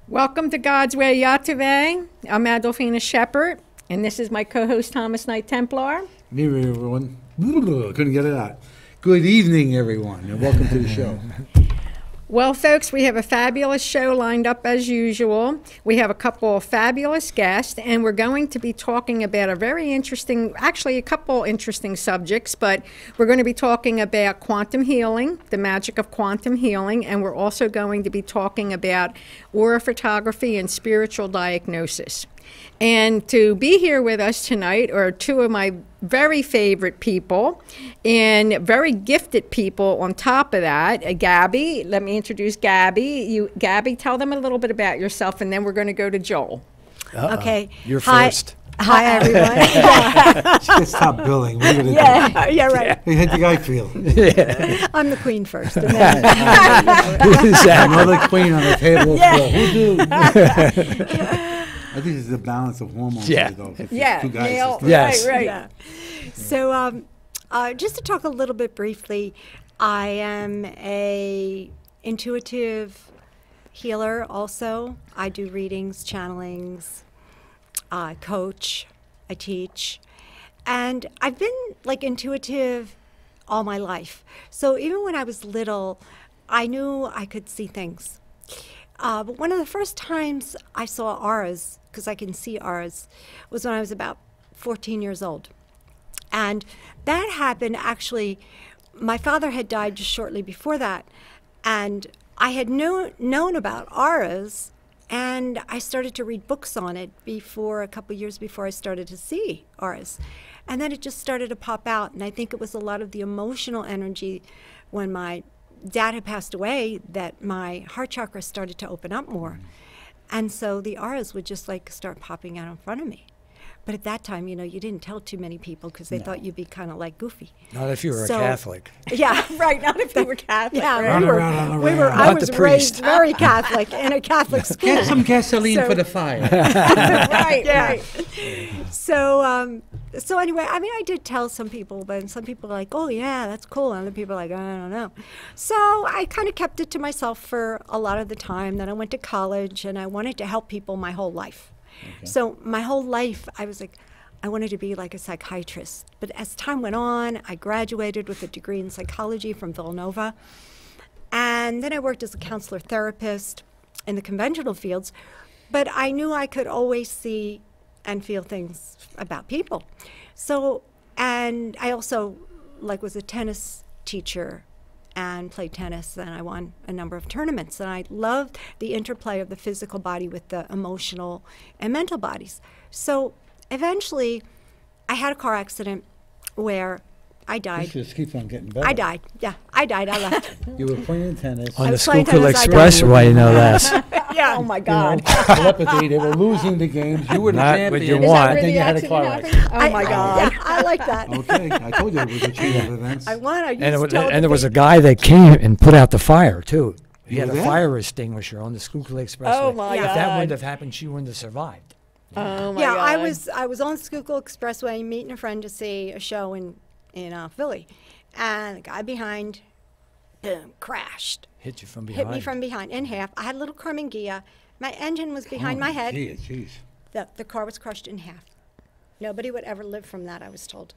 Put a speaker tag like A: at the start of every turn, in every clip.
A: Welcome to God's Way, YTVY. I'm Adolphina Shephard, and this is my co-host Thomas Knight Templar.
B: Good evening, everyone. Couldn't get it out. Good evening, everyone, and welcome to the show.
A: Well, folks, we have a fabulous show lined up as usual. We have a couple of fabulous guests, and we're going to be talking about a very interesting, actually a couple interesting subjects, but we're going to be talking about quantum healing, the magic of quantum healing, and we're also going to be talking about aura photography and spiritual diagnosis. And to be here with us tonight are two of my very favorite people and very gifted people on top of that. Gabby, let me introduce Gabby. Gabby, tell them a little bit about yourself, and then we're going to go to Joel.
C: Okay.
D: You're first.
C: Hi, everyone.
B: She gets top billing. What are you
C: yeah,
B: gonna do?
C: yeah, right.
B: Hey, how'd the guy feel?
C: I'm the queen first. And then
B: Another queen on the table.
C: Yeah.
B: Who I think it's the balance of hormones.
D: Yeah.
B: Though, if
A: Yeah,
B: two guys
A: Neil,
B: just-
D: Yes.
A: right.
C: Yeah. So, just to talk a little bit briefly, I am a intuitive healer. Also, I do readings, channelings. I coach. I teach, and I've been like intuitive all my life. So even when I was little, I knew I could see things. But one of the first times I saw auras, because I can see auras, was when I was about 14 years old. And that happened actually, my father had died just shortly before that. And I had known about auras, and I started to read books on it a couple years before I started to see auras. And then it just started to pop out. And I think it was a lot of the emotional energy when my dad had passed away that my heart chakra started to open up more. And so the auras would just like start popping out in front of me. But at that time, you know, you didn't tell too many people because they thought you'd be kind of like goofy.
D: Not if you were
C: So-
D: a Catholic.
C: Yeah,
A: Right, not if you were Catholic.
C: yeah.
A: right?
B: Run around on the
C: We were.
B: rail.
C: I
D: Not
C: was
D: the
C: raised
D: priest.
C: very Catholic in a Catholic school.
B: Get some gasoline
C: So-
B: for the fire.
A: Right,
C: Yeah.
A: right.
C: So, so anyway, I mean, I did tell some people, but some people were like, "Oh yeah, that's cool," and other people were like, "I don't know." So I kind of kept it to myself for a lot of the time. Then I went to college, and I wanted to help people my whole life. So my whole life, I was like, I wanted to be like a psychiatrist. But as time went on, I graduated with a degree in psychology from Villanova, and then I worked as a counselor therapist in the conventional fields. But I knew I could always see and feel things about people. So, and I also was a tennis teacher and played tennis, and I won a number of tournaments. And I loved the interplay of the physical body with the emotional and mental bodies. So eventually, I had a car accident where I
B: This
C: died.
B: just keeps on getting better.
C: I died. Yeah, I died. I left.
B: You were playing tennis.
D: On the
C: was playing
D: Schuylkill
C: tennis, I
D: Expressway, no less.
C: Yeah.
A: Oh, my
B: You know,
A: God.
B: telepathy. They were losing the games. You were the
D: Not
B: champion.
D: what you
A: Is that
D: want.
A: where
B: Then
A: the
B: you had a
A: accident
B: car
A: happened?
B: accident.
A: Oh, my God.
C: Yeah, I like that.
B: Okay, I told you it was a chain of events.
C: I won. I used
D: And,
C: to
D: there was a guy that came and put out the fire, too. He
B: You
D: had
B: were
D: a
B: there?
D: fire extinguisher on the Schuylkill Expressway.
A: Oh, my
D: If that
A: God.
D: wouldn't have happened, she wouldn't have survived.
A: Oh, my
C: Yeah,
A: God.
C: I was on the Schuylkill Expressway meeting a friend to see a show in Philly, and the guy behind, boom, crashed,
D: Hit you from behind.
C: hit me from behind in half. I had a little Karmann Ghia. My engine was behind my head.
B: Jeez.
C: The car was crushed in half. Nobody would ever live from that, I was told.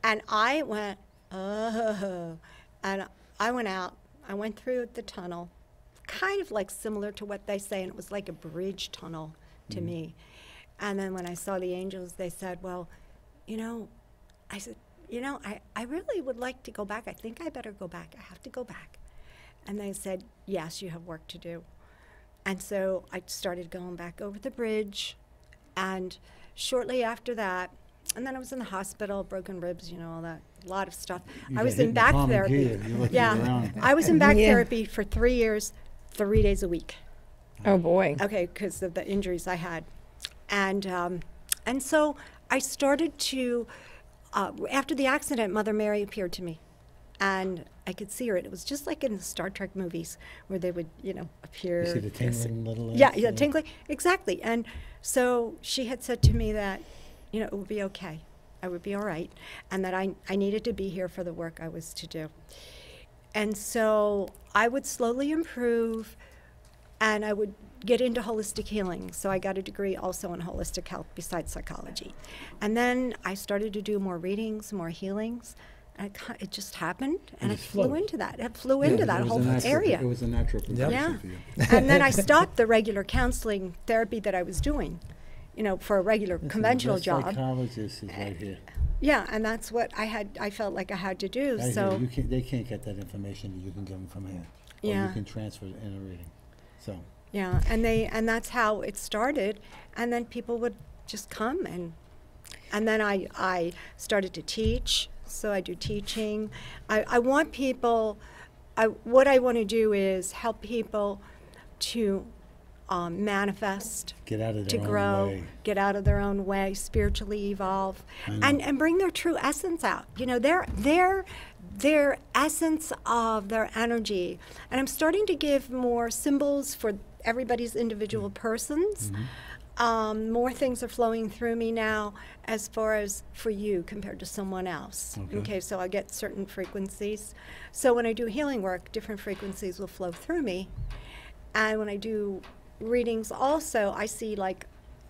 C: And I went, oh, and I went out. I went through the tunnel, kind of like similar to what they say, and it was like a bridge tunnel to me. And then when I saw the angels, they said, well, you know, I said, you know, I really would like to go back. I think I better go back. I have to go back. And they said, yes, you have work to do. And so I started going back over the bridge. And shortly after that, and then I was in the hospital, broken ribs, you know, all that, a lot of stuff.
B: You
C: I was
B: got hit
C: in
B: in the
C: back
B: Karmann
C: therapy.
B: Ghia. You looked
C: Yeah,
B: around.
C: I was in back
A: Yeah.
C: therapy for 3 years, 3 days a week.
A: Oh, boy.
C: Okay, because of the injuries I had. And so I started to, after the accident, Mother Mary appeared to me. And I could see her. It was just like in the Star Trek movies where they would, you know, appear.
B: You see the tingling little
C: Yeah,
B: lights,
C: yeah, tingling. Exactly. And so she had said to me that, you know, it would be okay. I would be all right. And that I needed to be here for the work I was to do. And so I would slowly improve. and I would get into holistic healing. So I got a degree also in holistic health besides psychology. And then I started to do more readings, more healings. And it just happened, and I flew into that. It flew into that whole area.
B: It was a natural progression for you.
C: And then I stopped the regular counseling therapy that I was doing, you know, for a regular conventional job.
E: Psychologist is right here.
C: Yeah, and that's what I felt like I had to do.
E: Right
C: so
E: here. They can't get that information that you can give them from here. Or
C: Yeah.
E: you can transfer it in a reading. So.
C: yeah, and that's how it started. And then people would just come, and then I started to teach. So I do teaching. I want people. What I want to do is help people to manifest,
E: Get out of
C: to
E: their
C: grow,
E: own way.
C: get out of their own way, spiritually evolve, and bring their true essence out. You know, their essence of their energy. And I'm starting to give more symbols for everybody's individual persons. More things are flowing through me now as far as for you compared to someone else. Okay, so I get certain frequencies. So when I do healing work, different frequencies will flow through me. And when I do readings also, I see like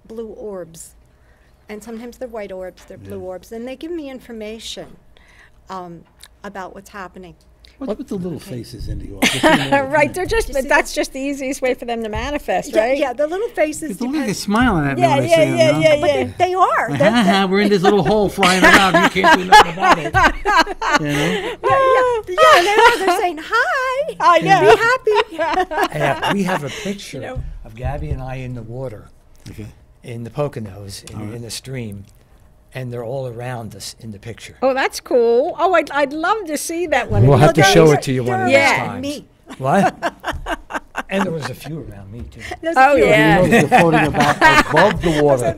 C: blue orbs. And sometimes they're white orbs, they're blue orbs. And they give me information about what's happening.
E: What's with the little faces in the office?
A: Right, they're just,
C: see
A: that's just the easiest way for them to manifest,
C: Yeah,
A: right?
C: yeah, the little faces.
B: Look like they're
C: depend-
B: smiling at me
A: Yeah,
B: when I
A: yeah,
B: say them,
A: yeah,
B: no?
A: yeah,
C: But
A: yeah.
C: they are. They're-
B: We're in this little hole flying around. You can't do nothing about it. You know?
C: they're saying hi.
A: I know.
C: Be happy.
D: Yeah, we have a picture
C: know.
D: of Gabby and I in the water,
B: Okay.
D: in the Poconos, in the stream, and they're all around us in the picture.
A: Oh, that's cool. Oh, I'd love to see that one.
D: We'll have to
C: they're-
D: show
C: they're-
D: it to you one of
C: they're
D: these
A: Yeah.
D: times.
C: me.
D: What? And there was a few around me too.
C: There's a
A: Oh,
C: few of
A: yeah.
C: them.
E: They're floating above the water.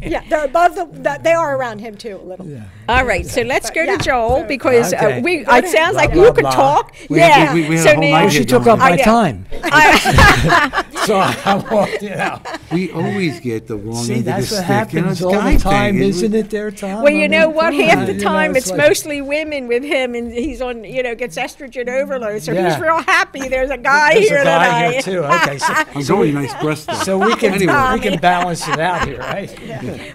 C: Yeah, they're above they are around him too a little.
A: All right, so let's go
C: yeah,
A: to Joel
C: so-
A: because
D: Okay.
A: it sounds like
D: Blah,
A: you
D: blah,
A: could
D: blah.
A: talk.
B: We
A: Yeah.
B: had a
A: So
B: whole
A: now,
B: night
D: She
B: here
D: took
B: going.
D: up my
A: I know.
D: time. So I walked it out.
B: We always get the wrong
D: See,
B: end of the
D: that's what
B: stick. You know,
D: happens
B: it's
D: all
B: guy
D: the time,
B: thing.
D: isn't it? Their time.
A: well, you know what? Half the
D: You know,
A: time it's
D: like-
A: mostly women with him, and he's on, gets estrogen overload. So he's
D: Yeah.
A: real happy. There's a guy
D: There's
A: here
D: a guy
A: tonight.
D: here too. Okay,
B: I'm going nice breast though.
D: so we can
B: Anyway.
D: balance it out here, right?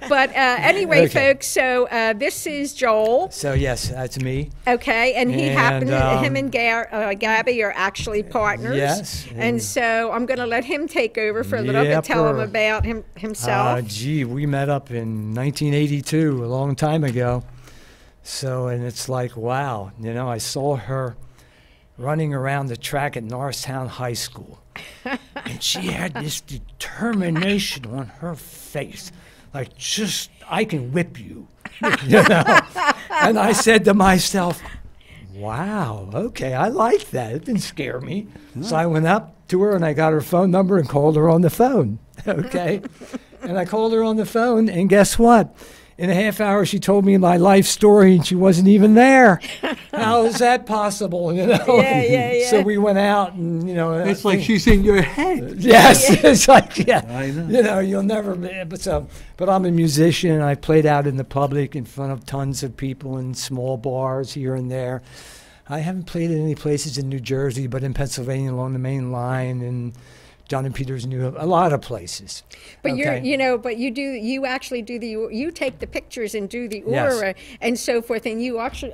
A: But anyway,
D: Okay.
A: folks, so this is Joel.
D: So yes, that's me.
A: Okay, and he happened.
D: And,
A: Him and Gabby are actually partners.
D: Yes,
A: and
D: and-
A: so I'm going to let him take over for a little bit. Tell him
D: Yepper.
A: about himself.
D: Gee, we met up in 1982, a long time ago. So, and it's like, wow, I saw her running around the track at Norristown High School. And she had this determination on her face, like, just, I can whip you. And I said to myself, wow, okay, I like that. It didn't scare me. So I went up to her and I got her phone number and called her on the phone. Okay. And I called her on the phone, and guess what? In a half hour, she told me my life story, and she wasn't even there. How is that possible?
A: Yeah.
D: So we went out, and
B: It's like she's in your head.
D: yes, it's like
B: I know.
D: you'll never. But I'm a musician, and I played out in the public in front of tons of people in small bars here and there. I haven't played in any places in New Jersey, but in Pennsylvania along the main line and John and Peter's a lot of places.
A: But
D: okay?
A: you actually do you take the pictures and do the
D: Yes.
A: aura and so forth, and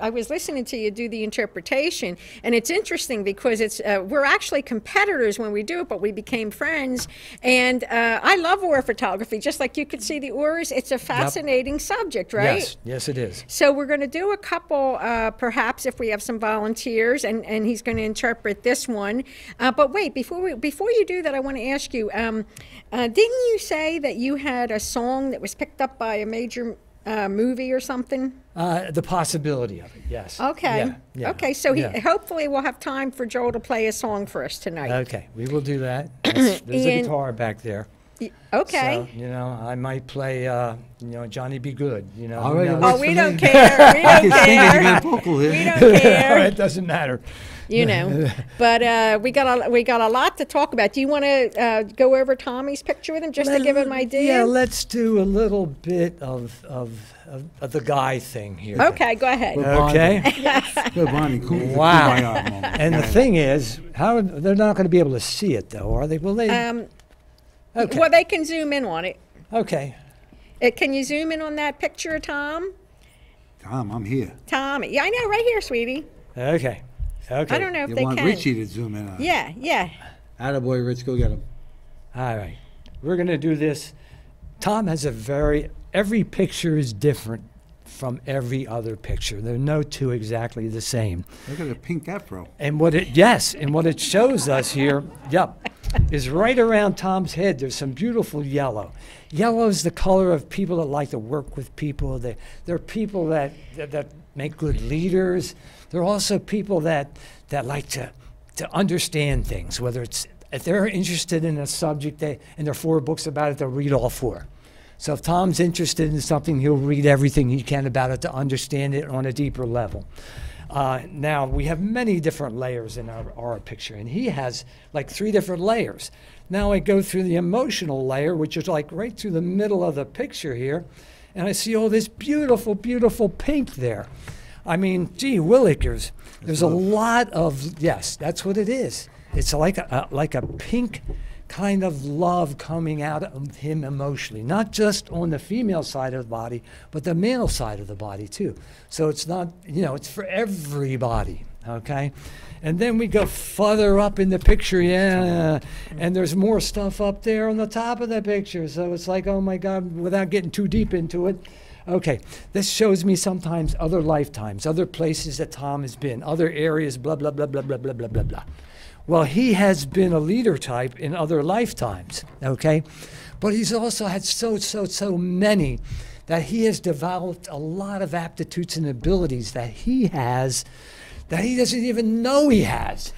A: I was listening to you do the interpretation, and it's interesting because we're actually competitors when we do it, but we became friends, and I love aura photography, just like you could see the auras. It's a fascinating subject, right?
D: Yes, it is.
A: So we're going to do a couple, perhaps if we have some volunteers, and he's going to interpret this one. But wait, before you do that, I want to ask you, didn't you say that you had a song that was picked up by a major movie or something?
D: The possibility of it, yes.
A: Okay.
D: Yeah,
A: Okay, so
D: yeah.
A: hopefully we'll have time for Joel to play a song for us tonight.
D: Okay, we will do that. There's a
A: Ian-
D: guitar back there.
A: Okay.
D: So, you know, I might play, you know, Johnny Be Good, you know.
B: All right,
D: who
B: it
D: knows?
B: works
A: Oh, we
B: for
A: don't
B: me.
A: care. We
B: I
A: don't
B: can sing it. You got
A: care.
B: a vocal
A: We
B: here.
A: don't care.
D: It doesn't matter.
A: You know, but we got a lot to talk about. Do you want to go over Tommy's picture with him just to give him an idea?
D: Yeah, let's do a little bit of the guy thing here.
A: Okay, go ahead.
B: Well,
D: Okay.
B: Good, Bonnie. Cool.
D: Wow.
B: Moment.
D: And the thing is, they're not going to be able to see it, though, are they? Will they? Okay.
A: Well, they can zoom in on it.
D: Okay.
A: Can you zoom in on that picture, Tom?
B: Tom, I'm here.
A: Tom, yeah, I know, right here, sweetie.
D: Okay. Okay.
A: I don't know if
B: You
A: they
B: want
A: can.
B: Richie to zoom in on it.
A: Yeah.
B: Attaboy, Rich, go get him.
D: All right. We're going to do this. Tom has every picture is different from every other picture. There are no two exactly the same.
B: Look at the pink afro.
D: And what it shows us here, is right around Tom's head. There's some beautiful yellow. Yellow is the color of people that like to work with people. They're people that make good leaders. They're also people that like to understand things. Whether it's if they're interested in a subject, and there are 4 books about it, they'll read all 4. So if Tom's interested in something, he'll read everything he can about it to understand it on a deeper level. Now, we have many different layers in our picture, and he has like 3 different layers. Now I go through the emotional layer, which is like right through the middle of the picture here, and I see all this beautiful, beautiful pink there. I mean, gee willikers, there's a lot of, yes, that's what it is. It's like a pink kind of love coming out of him emotionally, not just on the female side of the body, but the male side of the body too. So it's not, you know, it's for everybody, okay? And then we go further up in the picture, and there's more stuff up there on the top of the picture. So it's like, oh my God, without getting too deep into it. Okay, this shows me sometimes other lifetimes, other places that Tom has been, other areas, blah, blah, blah, blah, blah, blah, blah, blah, blah. Well, he has been a leader type in other lifetimes, okay? But he's also had so many that he has developed a lot of aptitudes and abilities that he has that he doesn't even know he has.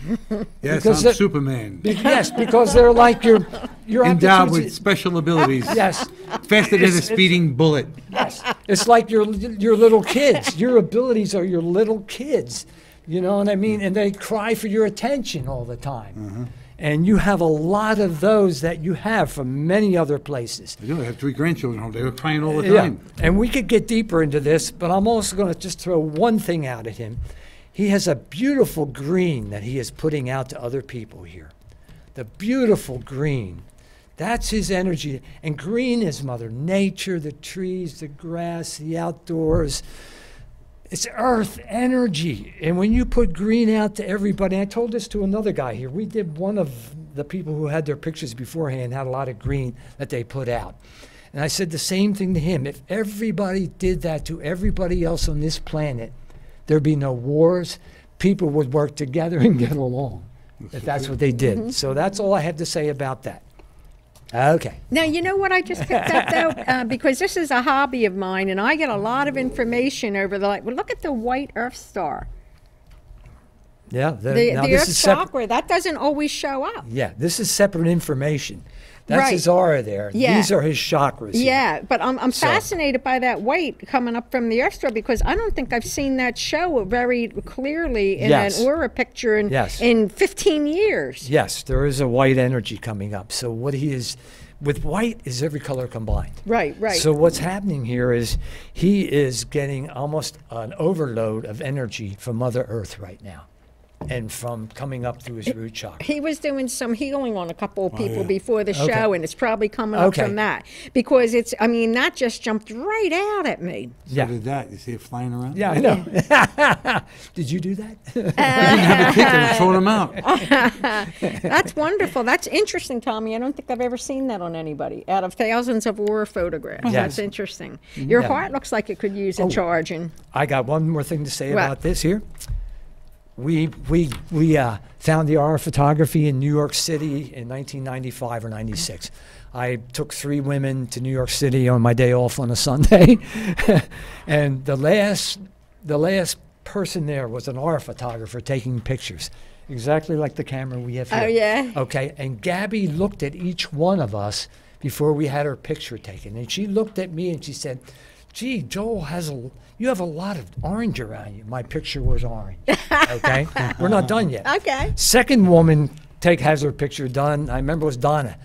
B: Yes,
D: Because
B: I'm Superman.
D: Yes, because they're like your
B: Endowed with
D: aptitudes.
B: special abilities.
D: Yes.
B: Faster than a speeding bullet.
D: Yes, it's like your little kids. Your abilities are your little kids, you know what I mean? And they cry for your attention all the time. And you have a lot of those that you have from many other places.
B: I do. I have 3 grandchildren home. They were crying all the time.
D: And we could get deeper into this, but I'm also going to just throw one thing out at him. He has a beautiful green that he is putting out to other people here. The beautiful green. That's his energy. And green is Mother Nature, the trees, the grass, the outdoors. It's earth energy. And when you put green out to everybody, I told this to another guy here. We did one of the people who had their pictures beforehand had a lot of green that they put out. And I said the same thing to him. If everybody did that to everybody else on this planet, there'd be no wars. People would work together and get along if that's what they did. So that's all I have to say about that. Okay.
A: Now, you know what I just picked up, though? Because this is a hobby of mine, and I get a lot of information over the, well, look at the white Earth star.
D: Yeah.
A: The
D: now
A: Earth
D: is separate.
A: chakra, that doesn't always show up.
D: Yeah, this is separate information. That's
A: Right.
D: his aura there.
A: Yeah.
D: These are his chakras. here.
A: Yeah, but I'm
D: So-
A: fascinated by that white coming up from the Earth star because I don't think I've seen that show very clearly in
D: Yes.
A: an aura picture
D: Yes.
A: in 15 years.
D: Yes, there is a white energy coming up. So what he is, with white is every color combined.
A: Right.
D: So what's happening here is he is getting almost an overload of energy from Mother Earth right now and from coming up through his root chakra.
A: He was doing some healing on a couple of people
B: yeah.
A: before the
D: Okay.
A: show, and it's probably coming up
D: Okay.
A: from that. Because it's, I mean, that just jumped right out at me.
B: So
D: Yeah.
B: did that. You see it flying around?
D: Yeah, I know. Did you do that?
B: I didn't have a kick and I thrown them out.
A: That's wonderful. That's interesting, Tommy. I don't think I've ever seen that on anybody out of thousands of aura photographs.
D: Yes.
A: That's interesting. Your
D: Yeah.
A: heart looks like it could use a charging.
D: I got one more thing to say
A: What?
D: about this here. We found the aura photography in New York City in 1995 or 96. I took 3 women to New York City on my day off on a Sunday, and the last person there was an aura photographer taking pictures, exactly like the camera we have here.
A: Oh, yeah?
D: Okay, and Gabby looked at each one of us before we had her picture taken. And she looked at me and she said, gee, Joel you have a lot of orange around you. My picture was orange. Okay? We're not done yet.
A: Okay.
D: Second woman has her picture done. I remember it was Donna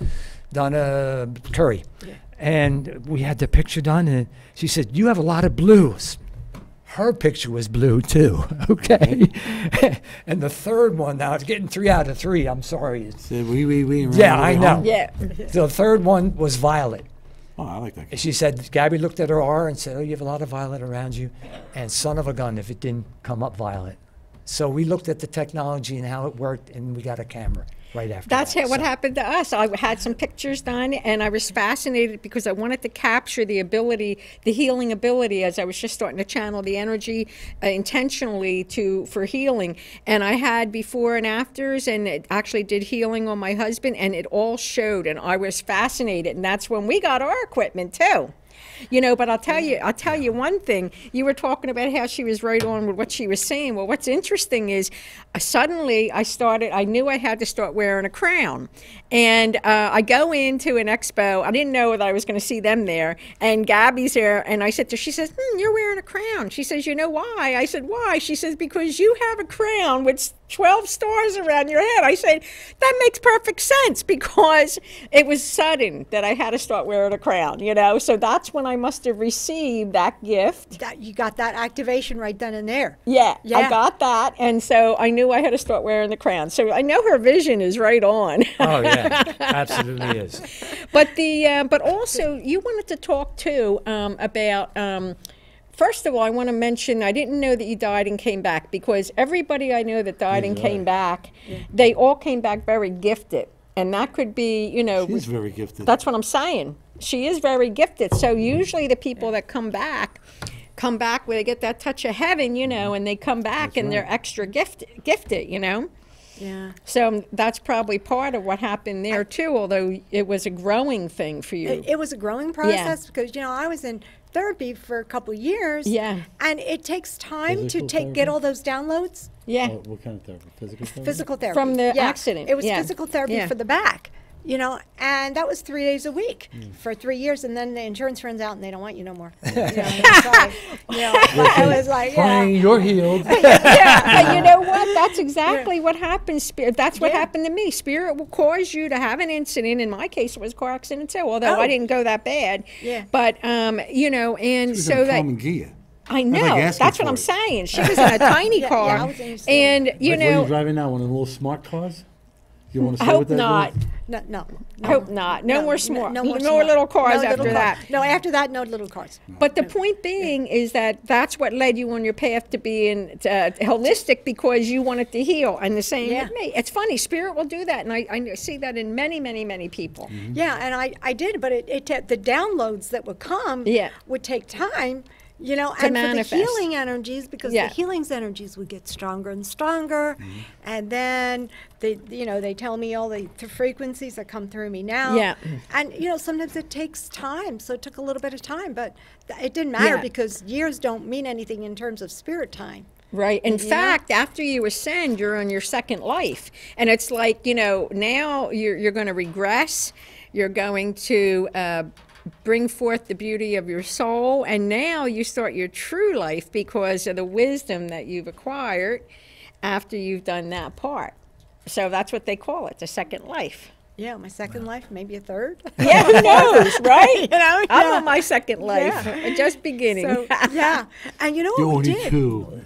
D: Curry. Yeah. And we had the picture done, and she said, you have a lot of blues. Her picture was blue too, okay? And the third one, now it's getting 3 out of 3, I'm sorry. Yeah, I know.
A: Yeah.
D: The third one was violet.
B: Oh, I like that.
D: And she said, Gabby looked at her aura and said, oh, you have a lot of violet around you. And son of a gun if it didn't come up violet. So we looked at the technology and how it worked, and we got a camera right after
A: That's
D: that.
A: what happened to us. I had some pictures done, and I was fascinated because I wanted to capture the ability, the healing ability, as I was just starting to channel the energy intentionally for healing. And I had before and afters, and it actually did healing on my husband, and it all showed, and I was fascinated. And that's when we got our equipment too. You know, but I'll tell you one thing. You were talking about how she was right on with what she was saying. Well, what's interesting is suddenly I knew I had to start wearing a crown. And I go into an expo. I didn't know that I was going to see them there. And Gabby's there. And I said to her, she says, you're wearing a crown. She says, you know why? I said, why? She says, because you have a crown with 12 stars around your head. I said, that makes perfect sense, because it was sudden that I had to start wearing a crown, you know. So that's when I must have received that gift.
C: You got that activation right then and there.
A: Yeah, I got that. And so I knew I had to start wearing the crown. So I know her vision is right on.
D: Oh, yeah, absolutely is.
A: But also you wanted to talk too about first of all, I want to mention, I didn't know that you died and came back, because everybody I know that died and came back, they all came back very gifted. And that could be, you know.
B: She's very gifted.
A: That's what I'm saying. She is very gifted. So usually the people that come back where they get that touch of heaven, you know, and they come back and they're extra gifted, you know.
C: Yeah.
A: So that's probably part of what happened there too, although it was a growing thing for you.
C: It was a growing process because, you know, I was in therapy for a couple of years.
A: Yeah.
C: And it takes time
E: Physical
C: to get
E: therapy?
C: all those downloads.
A: Yeah.
E: What kind of therapy? Physical therapy?
C: Physical therapy.
A: From the accident.
C: It was
A: Yeah.
C: physical therapy
A: Yeah.
C: for the back, you know, and that was 3 days a week for 3 years, and then the insurance runs out and they don't want you no more. You know, I'm sorry. You know, I was like,
B: Fine, you're healed.
A: Yeah, but you know what? That's exactly what happens. Spirit. That's what happened to me. Spirit will cause you to have an incident. In my case, it was a car accident too, although I didn't go that bad.
C: Yeah.
A: But you know, and
B: She was
A: so
B: in a
A: that.
B: common gear.
A: I know.
B: like asking
A: That's what
B: for
A: I'm
B: it.
A: saying. She was in a tiny car,
C: I was in the
A: and you
B: Like, what are
A: know,
B: you driving now? One of the little smart cars? You want to
A: I
B: stay
A: hope
B: with that?
A: not.
C: No.
A: Hope not. No more smart.
C: No
A: No
C: more
A: more
C: smart.
A: little cars
C: No
A: after
C: little
A: that.
C: cars. No, after that, no little cars.
A: But the point being is that that's what led you on your path to being holistic, because you wanted to heal. And the same with me. It's funny. Spirit will do that. And I see that in many, many, many people.
B: Mm-hmm.
C: Yeah, and I did, but the downloads that would come would take time, you know, and
A: manifest.
C: for the healing energies, because the healing energies would get stronger and stronger, and then they tell me all the frequencies that come through me now.
A: Yeah.
C: And you know, sometimes it takes time, so it took a little bit of time, but it didn't matter because years don't mean anything in terms of spirit time.
A: Right. In fact, after you ascend, you're on your second life. And it's like, you know, now you're going to regress. You're going to bring forth the beauty of your soul. And now you start your true life because of the wisdom that you've acquired after you've done that part. So that's what they call it, the second life.
C: Yeah, my second life, maybe a third.
A: Yeah, who knows, right?
C: You know,
A: I'm on my second life, just beginning.
C: So, yeah, and you know
B: You're
C: what we
B: only
C: did?
B: 2.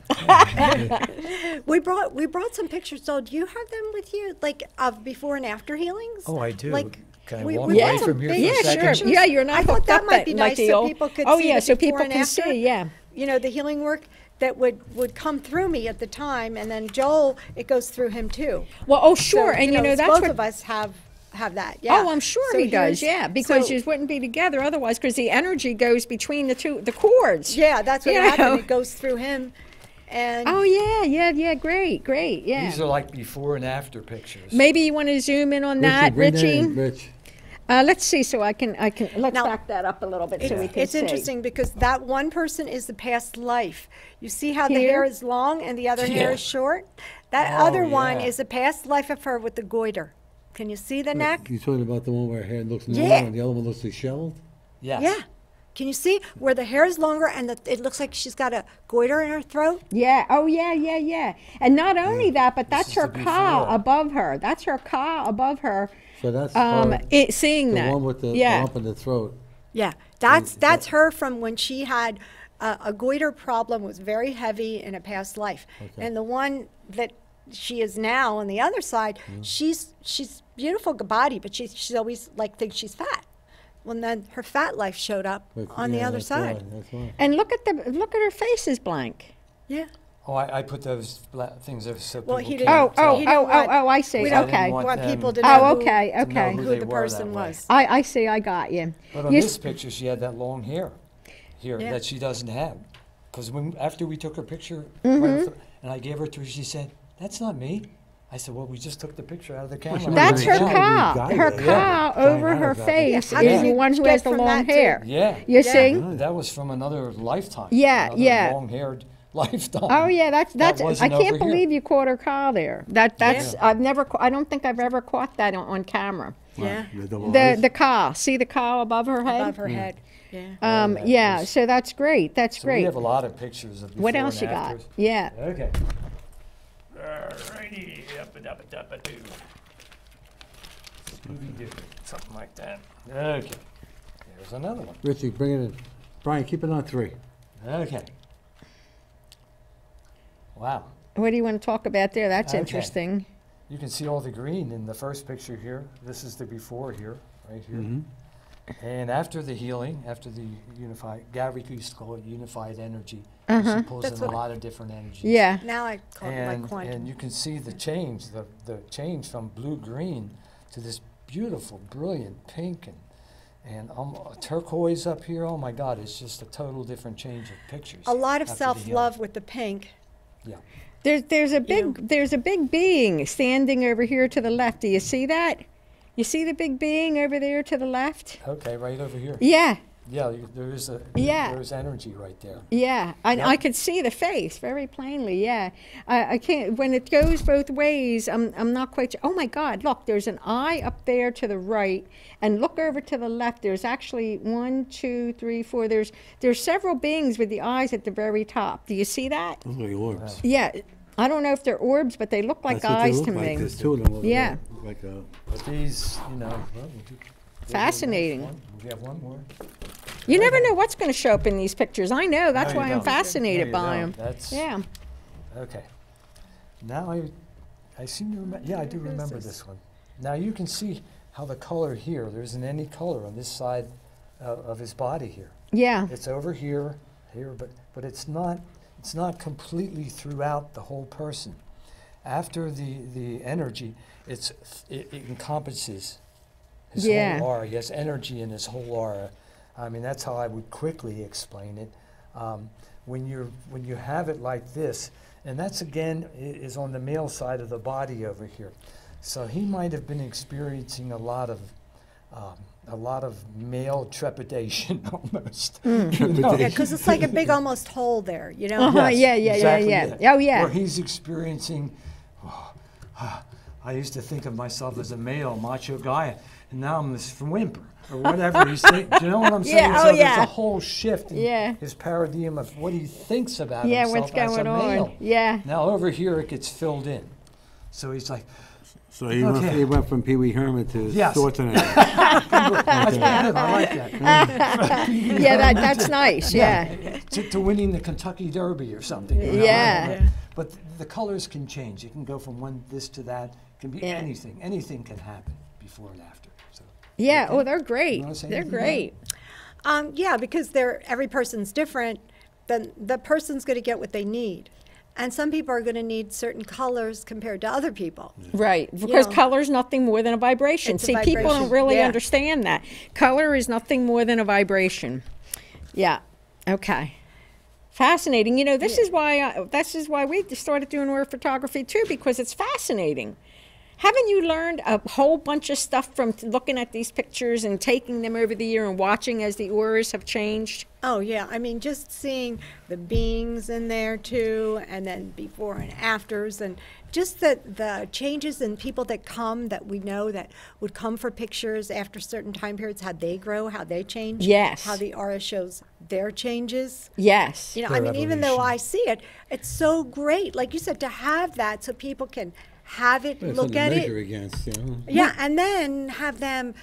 C: We brought some pictures. So do you have them with you, like of before and after healings?
D: Oh, I do.
C: Like,
D: Can I
C: we-
D: walk
C: we
D: away
C: brought some
D: from here
C: big
D: for a
A: Yeah,
D: second?
A: sure. Yeah, you're not
C: I thought
A: hooked
C: that
A: up
C: might be
A: like
C: nice
A: the
C: so
A: old.
C: people could
A: Oh
C: see
A: yeah,
C: the
A: so
C: before
A: people
C: and
A: can
C: after.
A: see. Yeah.
C: You know, the healing work that would come through me at the time, and then Joel, it goes through him too.
A: Well, oh sure,
C: So,
A: and you know
C: it's
A: that's
C: both
A: what.
C: of us have that. Yeah.
A: Oh, I'm sure
C: So
A: he does.
C: here's-
A: Yeah, because
C: so-
A: you wouldn't be together otherwise, because the energy goes between the cords.
C: Yeah, that's what
A: You
C: happened.
A: know.
C: It goes through him, and
A: Oh yeah, great, yeah.
D: These are like before and after pictures.
A: Maybe you want to zoom in on that,
B: bring that
A: Richie.
B: in, Rich.
A: Let's see, so I can let's
C: Now,
A: back that up a little bit so we can
C: it's
A: see.
C: interesting because that one person is the past life. You see how the
A: Here?
C: hair is long and the other hair is short? That
D: Oh,
C: other one
D: yeah.
C: is the past life of her with the goiter. Can you see the neck?
B: You talking about the one where her hair looks normal
C: Yeah.
B: and the other one looks disheveled?
D: Yes.
C: Yeah. Can you see where the hair is longer and it looks like she's got a goiter in her throat?
A: Yeah. Oh, yeah, yeah, yeah. And not only that, but that's
D: is
A: her
D: the
A: car
D: before.
A: above her. That's her car above her.
B: So that's her,
A: Seeing
B: the
A: that.
B: one with the
A: yeah.
B: lump in the throat.
C: Yeah, that's her from when she had a goiter problem, was very heavy in a past life.
B: Okay.
C: And the one that she is now on the other side, she's beautiful body, but she's always like thinks she's fat. Well, then her fat life showed up on the
B: Yeah,
C: other
B: that's
C: side.
B: why, that's why.
A: And look at her face is blank.
C: Yeah.
D: Oh, I put those things there so
C: Well,
D: people
C: he
D: can't
C: didn't-
A: Oh,
D: tell.
A: oh,
C: He
A: oh,
C: didn't
A: oh,
C: want-
A: oh, I see.
C: We
D: I
C: don't
D: didn't
A: Okay.
D: want
C: want
D: them
C: people to
D: to
C: know
A: Oh,
C: who-
A: okay,
D: know
A: okay.
D: who
C: who
D: they
C: the
D: were
C: person
D: that way.
C: was.
A: I see, I got you.
D: But on
A: You
D: this
A: s-
D: picture, she had that long hair here
C: Yeah.
D: that she doesn't have. Because after we took her picture,
A: Mm-hmm.
D: and I gave her to her, she said, "That's not me." I said, "Well, we just took the picture out of the camera."
B: she
A: That's
B: Yeah.
A: her
B: Yeah.
A: car.
B: Yeah.
A: Her
B: Yeah.
A: car
B: Yeah.
A: over
B: Yeah.
A: her
B: Yeah.
A: face
C: How
A: is
C: did
A: the
C: you
A: one who
C: get
A: has the
C: from
A: long
C: that to-
A: hair.
D: Yeah.
A: You
C: Yeah.
A: see?
D: That was from another lifetime.
A: Yeah,
D: another
A: yeah.
D: long-haired lifetime.
A: Oh yeah, that's I
D: wasn't
A: can't
D: over here.
A: believe you caught her car there. That's
D: Yeah.
A: I don't think I've ever caught that on camera.
C: Yeah.
B: The double eyes?
A: The car, see the car above her head?
C: Above her head. Yeah.
A: Yeah,
D: was-
A: so that's great. That's
D: So we
A: great.
D: have a lot of pictures of before
A: What else you
D: and
A: got?
D: afters.
A: Yeah.
D: Okay. Alrighty, up-a-dub-a-dub-a-doo. Scooby-Doo, something like that. Okay, there's another one.
B: Richie, bring it in. Brian, keep it on 3.
D: Okay. Wow,
A: What do you want to talk about there? That's
D: Okay.
A: interesting.
D: you can see all the green in the first picture here. This is the before here, right here. And after the healing, after the unified, Gary used to call it unified energy. She pulls
C: That's
D: in a
C: what I-
D: lot of different energies.
A: Yeah.
C: Now I call it like quantum.
D: And you can see the change, the change from blue-green to this beautiful, brilliant pink and turquoise up here. Oh my God, it's just a total different change of pictures.
C: A lot of
D: after the healing.
C: self-love with the pink.
D: Yeah.
A: There's a big being standing over here to the left. Do you see that? You see the big being over there to the left?
D: Okay, right over here.
A: Yeah.
D: Yeah, there's energy right there.
A: Yeah, I could see the face very plainly. Yeah, I can't. When it goes both ways, I'm not quite sure. Oh my God! Look, there's an eye up there to the right, and look over to the left. There's actually 1, 2, 3, 4. There's several beings with the eyes at the very top. Do you see that?
B: Those are orbs.
A: Yeah, I don't know if they're orbs, but they look like
B: That's what they
A: eyes
B: look
A: to
B: like.
A: me.
B: There's 2 of them over
A: Yeah.
B: there. Like a,
D: But these, well,
A: Fascinating.
D: We have one more.
A: You never know what's going to show up in these pictures. I know. That's
D: No,
A: why
D: you
A: I'm
D: don't.
A: fascinated
D: No, you
A: by
D: don't.
A: them.
D: That's
A: Yeah.
D: okay. Now I seem to remember. Yeah, I do remember this one. Now you can see how the color here. There isn't any color on this side of his body here.
A: Yeah.
D: It's over here, but it's not. It's not completely throughout the whole person. After the energy, it encompasses his
A: Yeah.
D: whole aura. He has energy in his whole aura. I mean, that's how I would quickly explain it. When you have it like this, and that's again is on the male side of the body over here. So he might have been experiencing a lot of male trepidation almost. You know?
C: Yeah, because it's like a big almost hole there, you know?
A: Uh-huh.
D: Yes,
A: Yeah.
D: exactly
A: Yeah.
D: it.
A: Oh yeah.
D: Where he's experiencing, I used to think of myself as a male, macho guy, and now I'm this wimp or whatever. He's do you know what I'm saying?
A: Yeah,
D: So
A: oh,
D: there's
A: yeah.
D: a whole shift in
A: Yeah.
D: his paradigm of what he thinks about
A: Yeah,
D: himself
A: what's
D: as
A: going
D: a
A: on?
D: male.
A: Yeah.
D: Now over here it gets filled in. So he's like,
B: so he,
D: Okay.
B: he went from Pee Wee Herman to
D: Yes.
B: Schwarzenegger.
D: that's good, I like that.
A: Yeah, that's nice. Yeah.
D: to winning the Kentucky Derby or something. you know?
A: Yeah.
D: But the colors can change. It can go from this to that. It can be
A: Yeah.
D: anything. Anything can happen before and after. So
A: Yeah. Oh, they're great.
D: You wanna say
A: They're
D: anything
A: great.
C: Yeah, because every person's different, then the person's going to get what they need. And some people are going to need certain colors compared to other people.
A: Right, because
C: know.
A: color's nothing more than a vibration.
C: It's a
A: See, people don't
C: vibration,
A: really
C: yeah.
A: understand that. Color is nothing more than a vibration. Yeah. Okay. Fascinating. You know, this is why we started doing aura photography too, because it's fascinating. Haven't you learned a whole bunch of stuff from looking at these pictures and taking them over the year and watching as the auras have changed?
C: Oh, yeah. I mean, just seeing the beings in there, too, and then before and afters, and just the changes in people that come that we know that would come for pictures after certain time periods, how they grow, how they change.
A: Yes.
C: How the aura shows their changes.
A: Yes.
C: You know,
D: Their
C: I mean, even though
D: evolution.
C: I see it, it's so great, like you said, to have that so people can have it,
B: There's
C: look
B: something
C: at
B: to
C: it.
B: measure against, you know.
C: Yeah, and then have them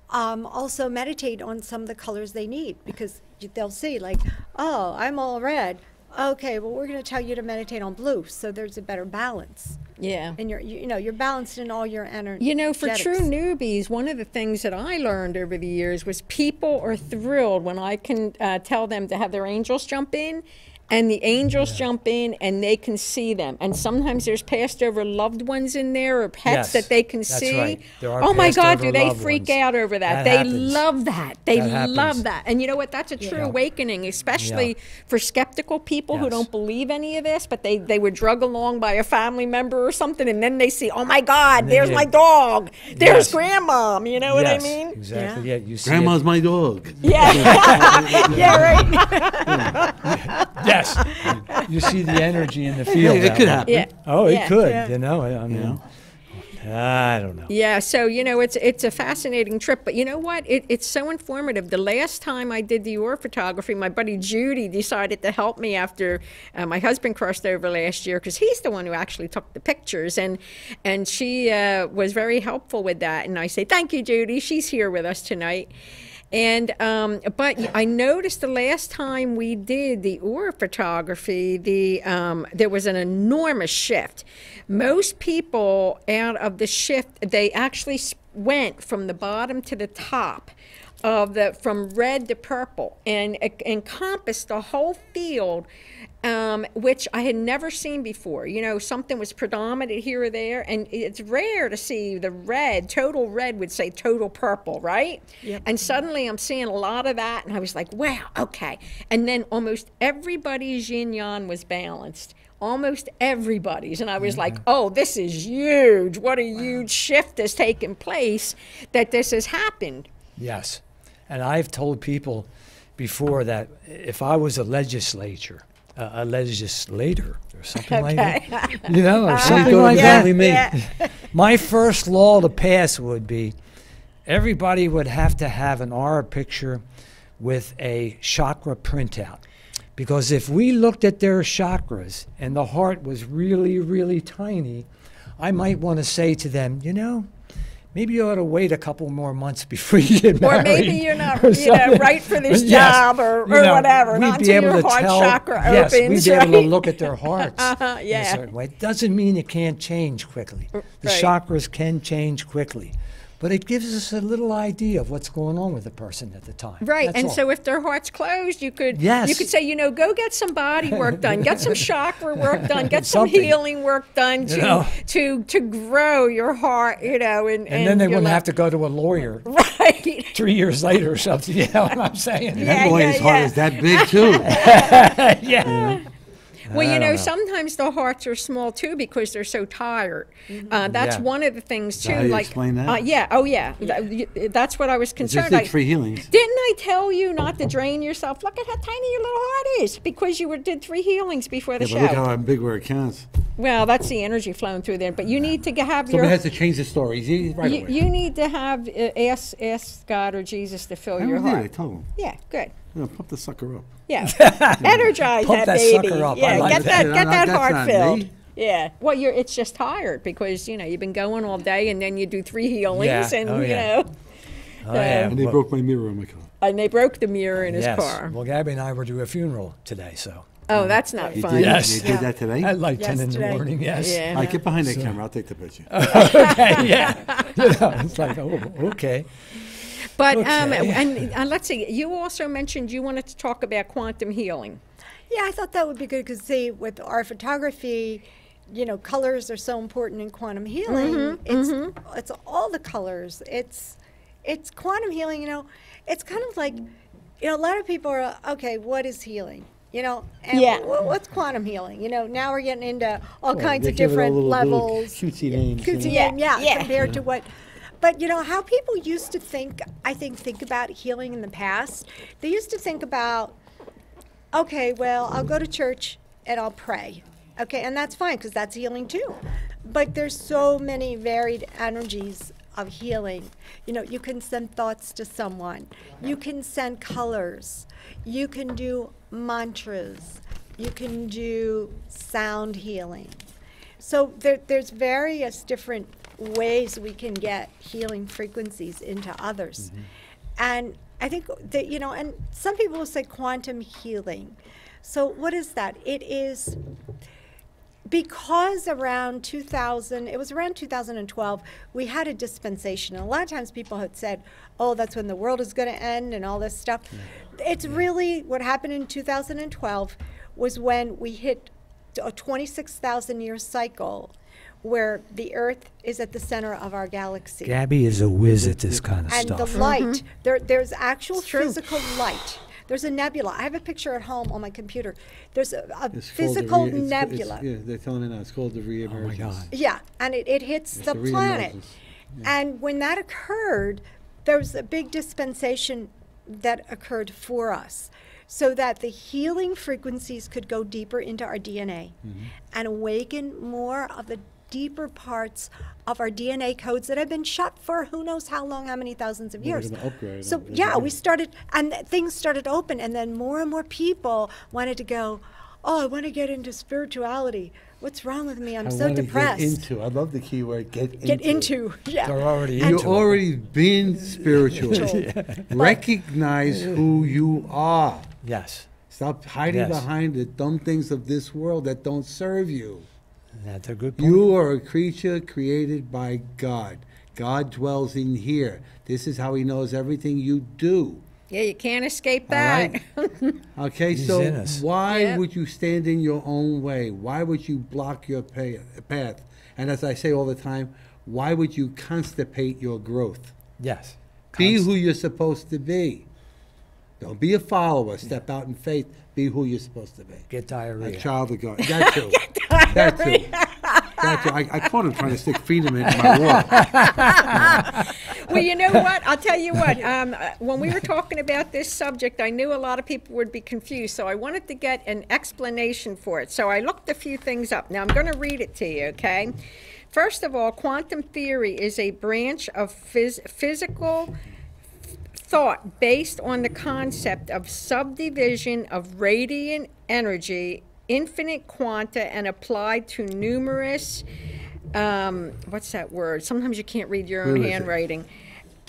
C: also meditate on some of the colors they need, because they'll see, like, oh, I'm all red. Okay, well, we're going to tell you to meditate on blue, so there's a better balance.
A: Yeah.
C: And you're balanced in all your energy.
A: You know, for true newbies, one of the things that I learned over the years was people are thrilled when I can tell them to have their angels jump in. And the angels jump in and they can see them. And sometimes there's passed over loved ones in there or pets
D: Yes,
A: that they can
D: that's
A: see.
D: right. There are
A: Oh my
D: passed
A: God,
D: over
A: do they
D: loved
A: freak
D: ones.
A: out over that?
D: That
A: They
D: happens.
A: love that. They
D: That
A: love
D: happens.
A: that. And you know what? That's a true
D: Yeah.
A: awakening, especially for skeptical people who
D: Yes.
A: don't believe any of this, but they were drug along by a family member or something, and then they see, oh my God,
D: then
A: there's
D: you-
A: my dog. There's
D: Yes.
A: grandmom. You know what I
D: Yes,
A: mean?
D: Exactly. Yeah. You see
B: Grandma's
D: it.
B: my dog.
A: Yeah. Yeah, right.
D: Yes. You see the energy in the field.
B: it
D: that
B: could
D: way.
B: happen.
A: Yeah.
D: Oh, it
A: Yeah.
D: could.
C: Yeah.
D: You know. I mean, I don't know.
A: Yeah, so you know it's a fascinating trip, but you know what? It's so informative. The last time I did the aura photography, my buddy Judy decided to help me after my husband crossed over last year, because he's the one who actually took the pictures, and she was very helpful with that. And I say thank you, Judy. She's here with us tonight. And but I noticed the last time we did the aura photography, there was an enormous shift. Most people out of the shift, they actually went from the bottom to the top of from red to purple, and encompassed the whole field, which I had never seen before. You know, something was predominant here or there, and it's rare to see the red, total red would say total purple, right?
C: Yep.
A: And suddenly I'm seeing a lot of that, and I was like, wow, okay. And then almost everybody's yin-yang was balanced. Almost everybody's. And I was like, oh, this is huge. What a huge shift has taken place that this has happened.
D: Yes. And I've told people before that if I was a legislator or something like that, you know, or something like that,
B: Exactly me.
A: Yeah.
D: my first law to pass would be everybody would have to have an aura picture with a chakra printout. Because if we looked at their chakras and the heart was really, really tiny, I might want to say to them, you know, maybe you ought to wait a couple more months before you get married.
A: Or maybe you're not,
D: or
A: you know,
D: something.
A: right for this
D: Yes.
A: job or
D: You know,
A: whatever.
D: we'd
A: Not
D: be
A: until
D: able
A: your
D: to
A: heart
D: tell,
A: chakra
D: yes,
A: opens,
D: we'd be able to
A: right?
D: look at their hearts in
A: yeah.
D: a certain way. It doesn't mean it can't change quickly. The
A: Right.
D: chakras can change quickly. But it gives us a little idea of what's going on with the person at the time.
A: Right,
D: That's
A: and
D: all.
A: so if their heart's closed, you could
D: Yes.
A: say, you know, go get some body work done, get some chakra work done, get some
D: Something.
A: healing work done
D: You know.
A: to grow your heart, you know, and
D: then they
A: your
D: wouldn't
A: life.
D: have to go to a lawyer
A: Right.
D: 3 years later or something. You know what I'm saying?
A: Yeah.
B: That lawyer's heart
A: yeah.
B: is that big too.
D: Yeah.
A: Well,
D: I
A: you know,
D: don't know.
A: sometimes the hearts are small too because they're so tired. That's
D: Yeah.
A: one of the things too.
B: how you
A: like,
B: explain that?
A: yeah, oh yeah, That's what I was
B: Just
A: concerned.
B: did 3 healings.
A: Didn't I tell you not to drain yourself? Look at how tiny your little heart is because you did 3 healings before the
B: Yeah, but look
A: show.
B: how big where it counts.
A: Well, that's the energy flowing through there. But you need to have
B: Somebody
A: your.
B: has to change the story. Right away.
A: You need to have ask God or Jesus to fill
B: I
A: your
B: already did. I
A: heart.
B: told him.
A: Yeah, good.
B: Pump the sucker up.
A: Yeah, energize
D: Pump
A: that
D: that
A: baby.
D: sucker up. I
A: Yeah,
D: like
A: get
D: that.
A: that
B: That's
A: heart
B: not
A: filled.
B: me.
A: Yeah. Well, it's just tired because you know you've been going all day and then you do 3 healings
D: Yeah.
A: and
D: Oh,
A: you
D: yeah.
A: know.
D: Oh, yeah.
B: And they
D: Well,
B: broke my mirror in my car.
A: And they broke the mirror in his
D: yes.
A: car.
D: Well, Gabby and I were to a funeral today, so.
A: Oh, that's not
B: You
A: fun.
B: did,
D: Yes.
B: you did that today?
D: At like 10 in the
C: Yesterday.
D: morning, yes.
A: Yeah.
B: All right, get behind that camera. I'll take the picture.
D: Okay, yeah. You know, it's like, oh, okay.
A: But
D: Okay.
A: and let's see. You also mentioned you wanted to talk about quantum healing.
C: Yeah, I thought that would be good because, see, with our photography, you know, colors are so important in quantum healing. It's all the colors. It's quantum healing. You know, it's kind of like, you know, a lot of people are okay. What is healing? You know, and
A: Yeah.
C: what's quantum healing? You know, now we're getting into all kinds
B: they
C: of
B: give it a
C: different
B: little
C: levels.
B: cutesy names, you
C: Cutesy
B: know?
C: name,
A: Yeah.
C: compared to what. But you know how people used to think. I think about healing in the past. They used to think about, okay, well, I'll go to church and I'll pray. Okay, and that's fine because that's healing too. But there's so many varied energies of healing. You know, you can send thoughts to someone. You can send colors. You can do mantras. You can do sound healing. So there's various different ways we can get healing frequencies into others. And I think that, you know, and some people will say quantum healing. So what is that? It is because around 2000, it was around 2012, we had a dispensation. And a lot of times people had said, oh, that's when the world is going to end and all this stuff. It's really what happened in 2012 was when we hit a 26,000 year cycle where the Earth is at the center of our galaxy.
D: Gabby is a whiz at this kind of
C: And
D: stuff.
C: the light, there's actual physical light. There's a nebula. I have a picture at home on my computer. There's a
B: It's called the
C: physical
B: it's-
C: nebula.
B: yeah, they're telling me now, it's called the reemergence.
D: Oh my God.
C: Yeah, and it hits
B: It's
C: the planet.
B: reemergence. Yeah.
C: And when that occurred, there was a big dispensation that occurred for us so that the healing frequencies could go deeper into our DNA and awaken more of the deeper parts of our DNA codes that have been shut for who knows how long, how many thousands of
B: Well, they're
C: years.
B: gonna upgrade
C: So
B: them.
C: yeah, we started, and things started open, and then more and more people wanted to go, oh, I want to get into spirituality. What's wrong with me? I'm
B: I
C: so
B: wanna
C: depressed.
B: Get into. I love the key word, get into.
C: Get into, yeah.
D: They're already
B: You're
D: into it.
B: already been spiritual.
C: Spiritual.
B: Recognize who you are.
D: Yes,
B: Stop hiding
D: Yes.
B: behind the dumb things of this world that don't serve you.
D: that's a good point.
B: You are a creature created by God. God dwells in here. This is how he knows everything you do.
A: Yeah, you can't escape
B: All
A: that.
B: right? Okay,
D: He's
B: so
D: in us.
B: why
A: Yep.
B: would you stand in your own way? Why would you block your path? And as I say all the time, why would you constipate your growth?
D: Yes.
B: Be
D: Const-
B: who you're supposed to be. Don't be a follower. Step out in faith. Be who you're supposed to be.
D: Get
B: A
D: diarrhea.
B: child of God. That too. That too. That too. I caught him trying to stick freedom into my water.
A: Well, you know what? I'll tell you what. When we were talking about this subject, I knew a lot of people would be confused, so I wanted to get an explanation for it. So I looked a few things up. Now, I'm going to read it to you, okay? First of all, quantum theory is a branch of physical thought based on the concept of subdivision of radiant energy, infinite quanta, and applied to numerous, what's that word? Sometimes you can't read your own
B: Where is it?
A: handwriting.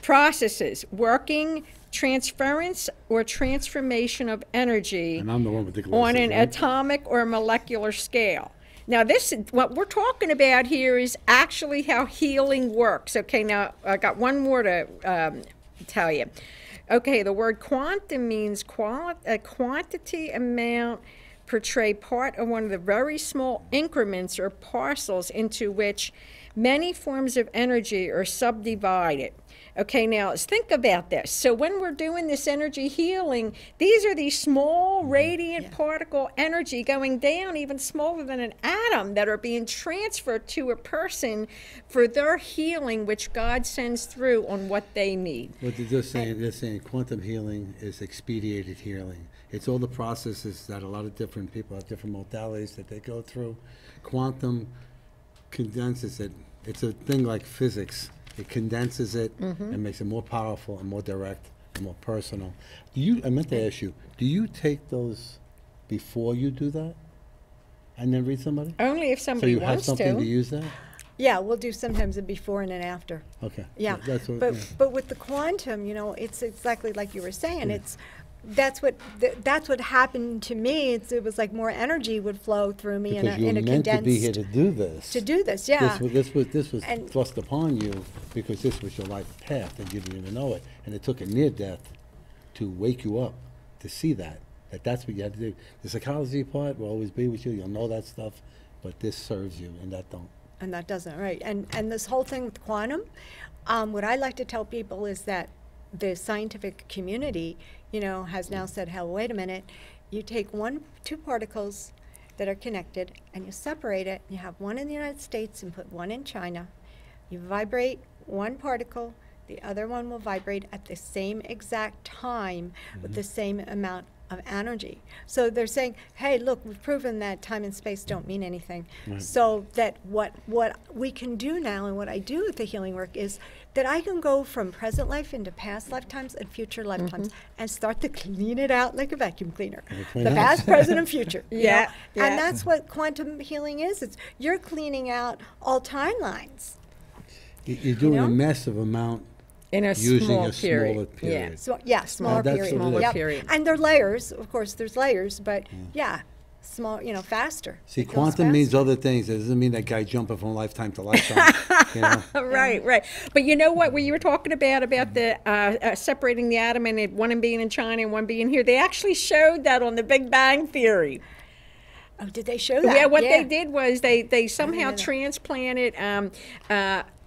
A: Processes, working, transference, or transformation of energy
B: And I'm the one with the
A: on
B: glasses,
A: an
B: right?
A: atomic or molecular scale. Now, this what we're talking about here is actually how healing works. Okay, now I got one more to tell you. Okay, the word quantum means a quantity, amount, portray part of one of the very small increments or parcels into which many forms of energy are subdivided. Okay, now let's think about this. So when we're doing this energy healing, these are these small radiant particle energy going down even smaller than an atom that are being transferred to a person for their healing, which God sends through on what they need.
B: What they're saying quantum healing is expedited healing. It's all the processes that a lot of different people have different modalities that they go through. Quantum condenses it. It's a thing like physics. It condenses it and makes it more powerful and more direct and more personal. I meant to ask you, do you take those before you do that and then read somebody?
A: Only if
B: So
A: somebody
B: you have
A: wants
B: something to
A: to.
B: use that?
C: Yeah, we'll do sometimes a before and an after.
B: Okay.
C: Yeah,
B: That's what,
C: but
B: yeah.
C: but with the quantum, you know, it's exactly like you were saying. That's what happened to me. It was like more energy would flow through me
B: Because
C: in a
B: you're meant to be here
C: condensed
B: to do this.
C: Yeah,
B: This was
C: And-
B: thrust upon you because this was your life path and you didn't even know it. And it took a near death to wake you up to see that's what you had to do. The psychology part will always be with you. You'll know that stuff, but this serves you and that don't.
C: and that doesn't, right? And this whole thing with quantum, what I like to tell people is that the scientific community, you know, has now said, hell, wait a minute, you take two particles that are connected and you separate it, you have one in the United States and put one in China, you vibrate one particle, the other one will vibrate at the same exact time with the same amount of energy. So they're saying, hey, look, we've proven that time and space don't mean anything. So that what we can do now, and what I do with the healing work, is that I can go from present life into past lifetimes and future lifetimes and start to clean it out like a vacuum cleaner. The past, present, and future. you know? And that's what quantum healing is. It's you're cleaning out all timelines.
B: You're doing
C: know?
B: a massive amount
A: In a
B: using
A: small
B: a
A: period.
B: smaller period.
C: So, yeah, smaller
B: that's
C: period.
B: what it is.
C: Yep.
A: Period.
C: And there are layers, of course, there's layers, but yeah, small, you know, faster.
B: See,
C: It goes
B: quantum means
C: faster.
B: other things. It doesn't mean that guy jumping from lifetime to lifetime. you know?
A: Right, right. But you know what? When you were talking about the separating the atom and it, one being in China and one being here, they actually showed that on the Big Bang Theory.
C: Oh, did they show that?
A: Yeah, what they did was they somehow
C: know that.
A: transplanted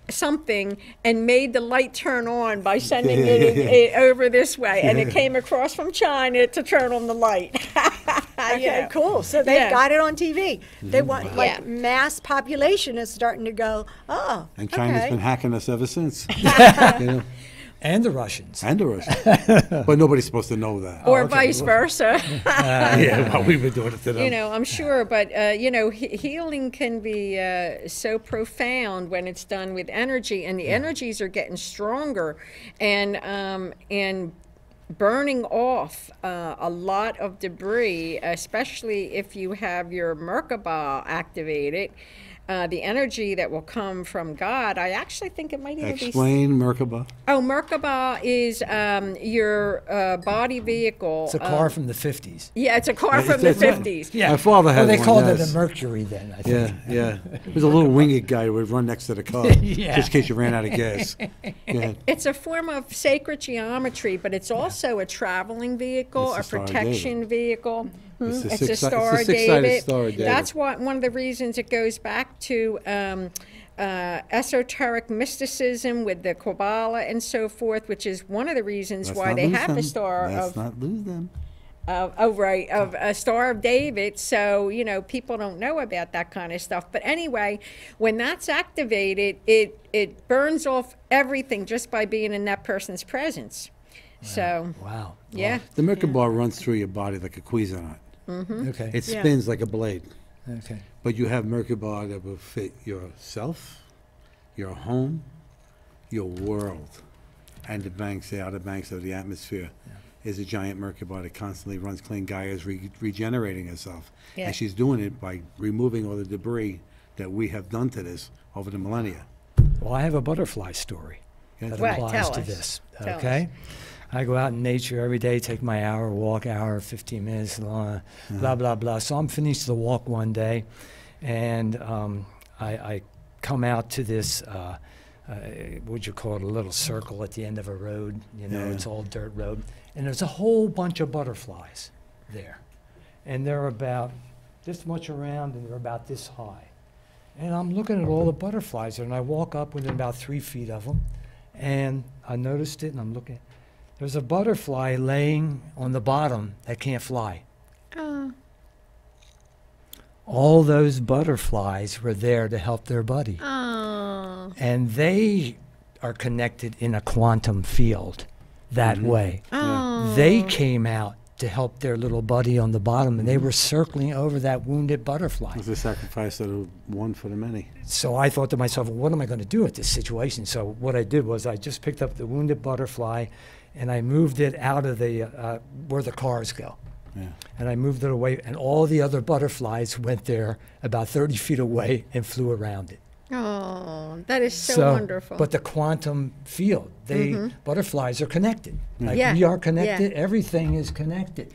A: something and made the light turn on by sending it over this way, and it came across from China to turn on the light.
C: Okay, cool. So they've
A: Yeah.
C: got it on TV. They want, like,
A: Yeah.
C: mass population is starting to go, oh,
B: And China's
C: okay.
B: been hacking us ever since. you know?
D: And the Russians.
B: And the Russians. But nobody's supposed to know that.
A: Or vice versa.
B: yeah, well, we've been doing it to them.
A: You know, I'm sure, but you know, healing can be so profound when it's done with energy, and the energies are getting stronger, and burning off a lot of debris, especially if you have your Merkaba activated. The energy that will come from God, I actually think it might even be.
B: Explain Merkaba.
A: Oh, Merkaba is your body vehicle.
D: It's a car from the 50s.
A: Yeah, it's a car from the
B: it's a-
A: 50s.
B: My father had
D: Well, they
B: one,
D: called
B: yes.
D: it a Mercury then, I
B: Yeah,
D: think.
B: yeah. It was a little winged guy who would run next to the car,
D: Yeah.
B: just in case you ran out of gas. Yeah.
A: It's a form of sacred geometry, but it's also a traveling vehicle,
B: It's
A: a
B: the Star of
A: protection vehicle.
B: It's a
A: It's a
B: six-si-
A: Star of
B: it's a six-sided
A: David.
B: Star of David.
A: That's one of the reasons it goes back to esoteric mysticism with the Kabbalah and so forth, which is one of the reasons
B: Let's
A: why
B: not
A: they
B: lose
A: have
B: them.
A: the Star
B: Let's
A: of
B: not lose them.
A: of a Star of David. So, you know, people don't know about that kind of stuff. But anyway, when that's activated, it burns off everything just by being in that person's presence. So,
D: Wow.
A: yeah.
B: The Merkaba runs through your body like a Cuisinart.
D: Okay.
B: It
C: Yeah.
B: spins like a blade.
D: Okay.
B: But you have Merkaba that will fit yourself, your home, your world, and the outer banks of the atmosphere. Is a giant Merkaba that constantly runs clean. Gaia's regenerating herself.
A: Yeah.
B: And she's doing it by removing all the debris that we have done to this over the millennia.
D: Well, I have a butterfly story that
A: Well,
D: applies
A: tell
D: to
A: us.
D: this.
A: Tell
D: Okay. I go out in nature every day, take my hour walk, 15 minutes long, blah, blah, blah. So I'm finished the walk one day, and I come out to this, what'd you call it, a little circle at the end of a road. You know,
B: Yeah.
D: it's all dirt road. And there's a whole bunch of butterflies there. And they're about this much around, and they're about this high. And I'm looking at all the butterflies, and I walk up within about 3 feet of them, and I noticed it, and I'm looking. There's a butterfly laying on the bottom that can't fly. All those butterflies were there to help their buddy. And they are connected in a quantum field that way. They came out to help their little buddy on the bottom, and they were circling over that wounded butterfly.
B: It's a sacrifice of the one for the many.
D: So I thought to myself, well, what am I going to do with this situation? So what I did was I just picked up the wounded butterfly, and I moved it out of the where the cars go.
B: Yeah.
D: And I moved it away, and all the other butterflies went there about 30 feet away and flew around it.
A: Oh, that is so wonderful.
D: But the quantum field, butterflies are connected. Like
A: Yeah.
D: we are connected, everything is connected.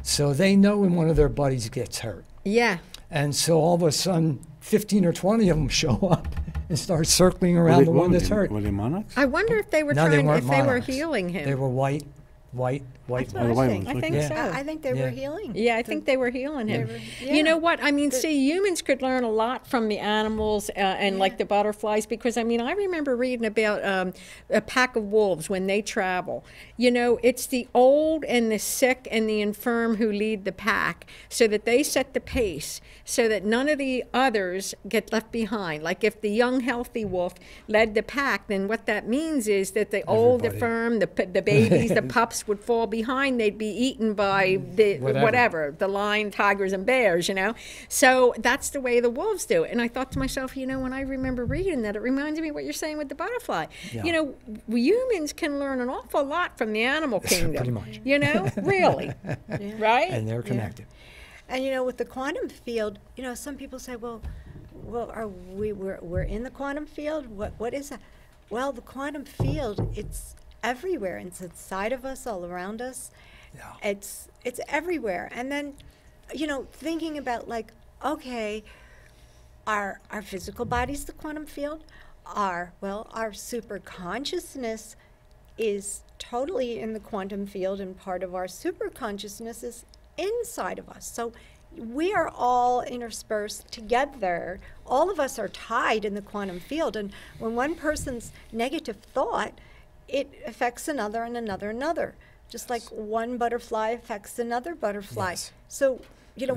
D: So they know when one of their buddies gets hurt.
A: Yeah.
D: And so all of a sudden, 15 or 20 of them show up and start circling around the one that's hurt.
B: Were they monarchs?
A: I wonder if they were
D: No, they
A: trying,
D: weren't
A: if they were
D: monarchs.
A: healing him.
D: They were white.
C: That's what
B: Oh, the
C: I
B: white
C: think.
B: ones,
A: I think
B: okay.
A: so.
C: I think they were
D: Yeah.
C: healing.
A: Yeah, I think they were healing him.
C: yeah.
A: You know what? I mean, see, humans could learn a lot from the animals and like the butterflies, because I mean, I remember reading about a pack of wolves when they travel. You know, it's the old and the sick and the infirm who lead the pack, so that they set the pace, so that none of the others get left behind. Like if the young, healthy wolf led the pack, then what that means is that the old, the
D: Everybody.
A: firm, the babies, the pups wolves would fall behind, they'd be eaten by the whatever, the lion, tigers, and bears, you know. So that's the way the wolves do it. And I thought to myself, you know, when I remember reading that, it reminds me of what you're saying with the butterfly.
D: Yeah.
A: You know, humans can learn an awful lot from the animal kingdom.
D: Pretty much.
A: You know, really, right?
D: And they're connected.
C: And you know, with the quantum field, you know, some people say, well, we're in the quantum field? What is that? Well, the quantum field, it's everywhere. It's inside of us, all around us.
D: Yeah.
C: It's everywhere. And then, you know, thinking about like, okay, our physical body's the quantum field. Our super consciousness is totally in the quantum field, and part of our super consciousness is inside of us. So we are all interspersed together. All of us are tied in the quantum field. And when one person's negative thought, it affects another and another and another. Just like one butterfly affects another butterfly.
D: Yes.
C: So, you know,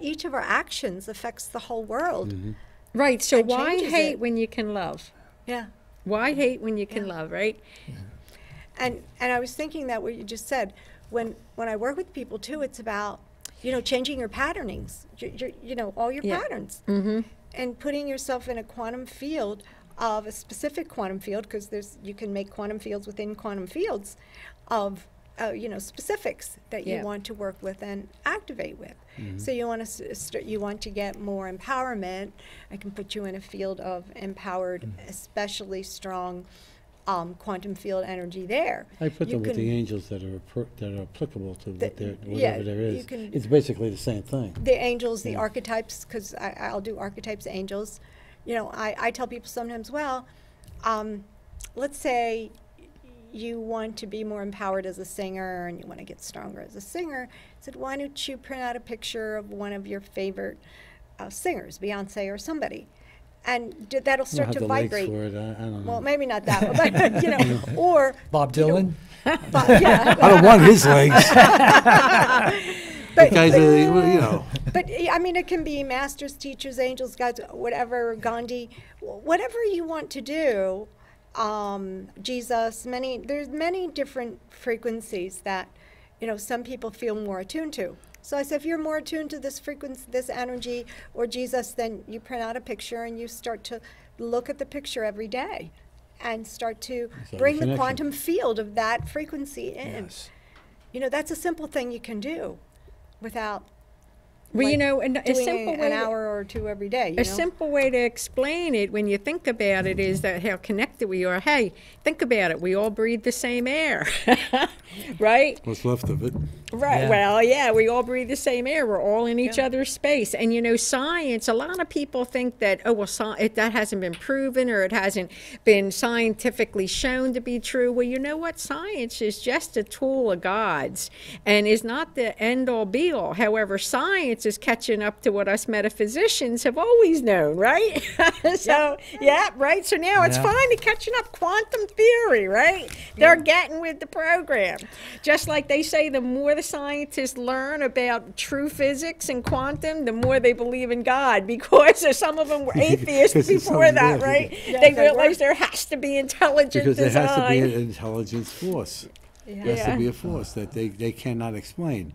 C: each of our actions affects the whole world.
B: Mm-hmm.
A: Right. So
C: And
A: why
C: changes
A: hate
C: it.
A: when you can love?
C: Yeah.
A: Why hate when you can love, right?
C: And I was thinking that what you just said, when I work with people too, it's about, you know, changing your patternings, you know, all your
A: Yeah.
C: patterns,
A: Mm-hmm.
C: and putting yourself in a quantum field of a specific quantum field, because you can make quantum fields within quantum fields of, you know, specifics that you
A: Yeah.
C: want to work with and activate with. So you want to you want to get more empowerment. I can put you in a field of empowered, especially strong quantum field energy there.
B: I put
C: You
B: them with
C: can-
B: the angels that are applicable to
C: The-
B: what they're,
C: yeah,
B: whatever there
C: you
B: is.
C: can-
B: It's basically the same thing.
C: The angels, the
B: Yeah.
C: archetypes, because I'll do archetypes, angels. You know, I tell people sometimes, well, let's say you want to be more empowered as a singer and you want to get stronger as a singer. I said, why don't you print out a picture of one of your favorite singers, Beyonce or somebody, and that'll
B: I don't
C: start
B: have
C: to
B: the legs
C: vibrate.
B: for it. I don't know.
C: Well, maybe not that one, but, you know, or
D: Bob
C: you know,
D: Dylan?
C: yeah.
E: I don't want his legs.
C: But,
B: Guys, you know.
C: But I mean, it can be masters, teachers, angels, guides, whatever, Gandhi, whatever you want to do. Jesus, there's many different frequencies that, you know, some people feel more attuned to. So I said, if you're more attuned to this frequency, this energy, or Jesus, then you print out a picture and you start to look at the picture every day and start to
B: all
C: bring
B: the
C: the
B: connection.
C: quantum field of that frequency in.
D: Yes.
C: You know, that's a simple thing you can do without
A: Well, you
C: like
A: know, and a
C: doing
A: simple way
C: an
A: to-
C: hour or two every day. You
A: A
C: know?
A: simple way to explain it when you think about it is that how connected we are. Hey, think about it. We all breathe the same air, right?
B: What's left of it.
A: Right.
D: Yeah.
A: Well, yeah, we all breathe the same air. We're all in each other's space. And, you know, science, a lot of people think that, oh, well, that hasn't been proven or it hasn't been scientifically shown to be true. Well, you know what? Science is just a tool of God's and is not the end-all, be-all. However, science is catching up to what us metaphysicians have always known, right? So, yeah, right? So now it's
D: Yeah.
A: finally catching up. Quantum theory, right? They're getting with the program. Just like they say, the more the scientists learn about true physics and quantum, the more they believe in God, because some of them were atheists
B: Because it's
A: before
B: so
A: that,
B: weird.
A: right?
C: Yeah,
A: They
C: they were.
A: realized there has to be intelligent
B: Because there
A: design.
B: has to be an intelligence force. There has
A: Yeah.
B: to be a force that they cannot explain.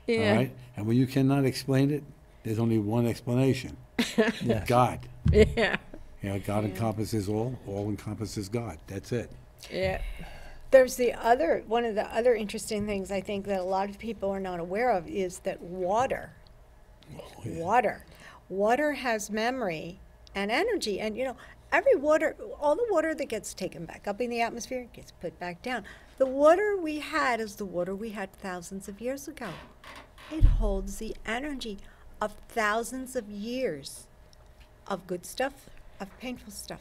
A: Yeah.
B: All right? And when you cannot explain it, there's only one explanation.
D: Yes.
B: God.
A: Yeah.
B: You know, God encompasses all encompasses God. That's it.
A: Yeah.
C: There's one of the other interesting things I think that a lot of people are not aware of is that water has memory and energy. And, you know, all the water that gets taken back up in the atmosphere gets put back down. The water we had is the water we had thousands of years ago. It holds the energy of thousands of years of good stuff, of painful stuff.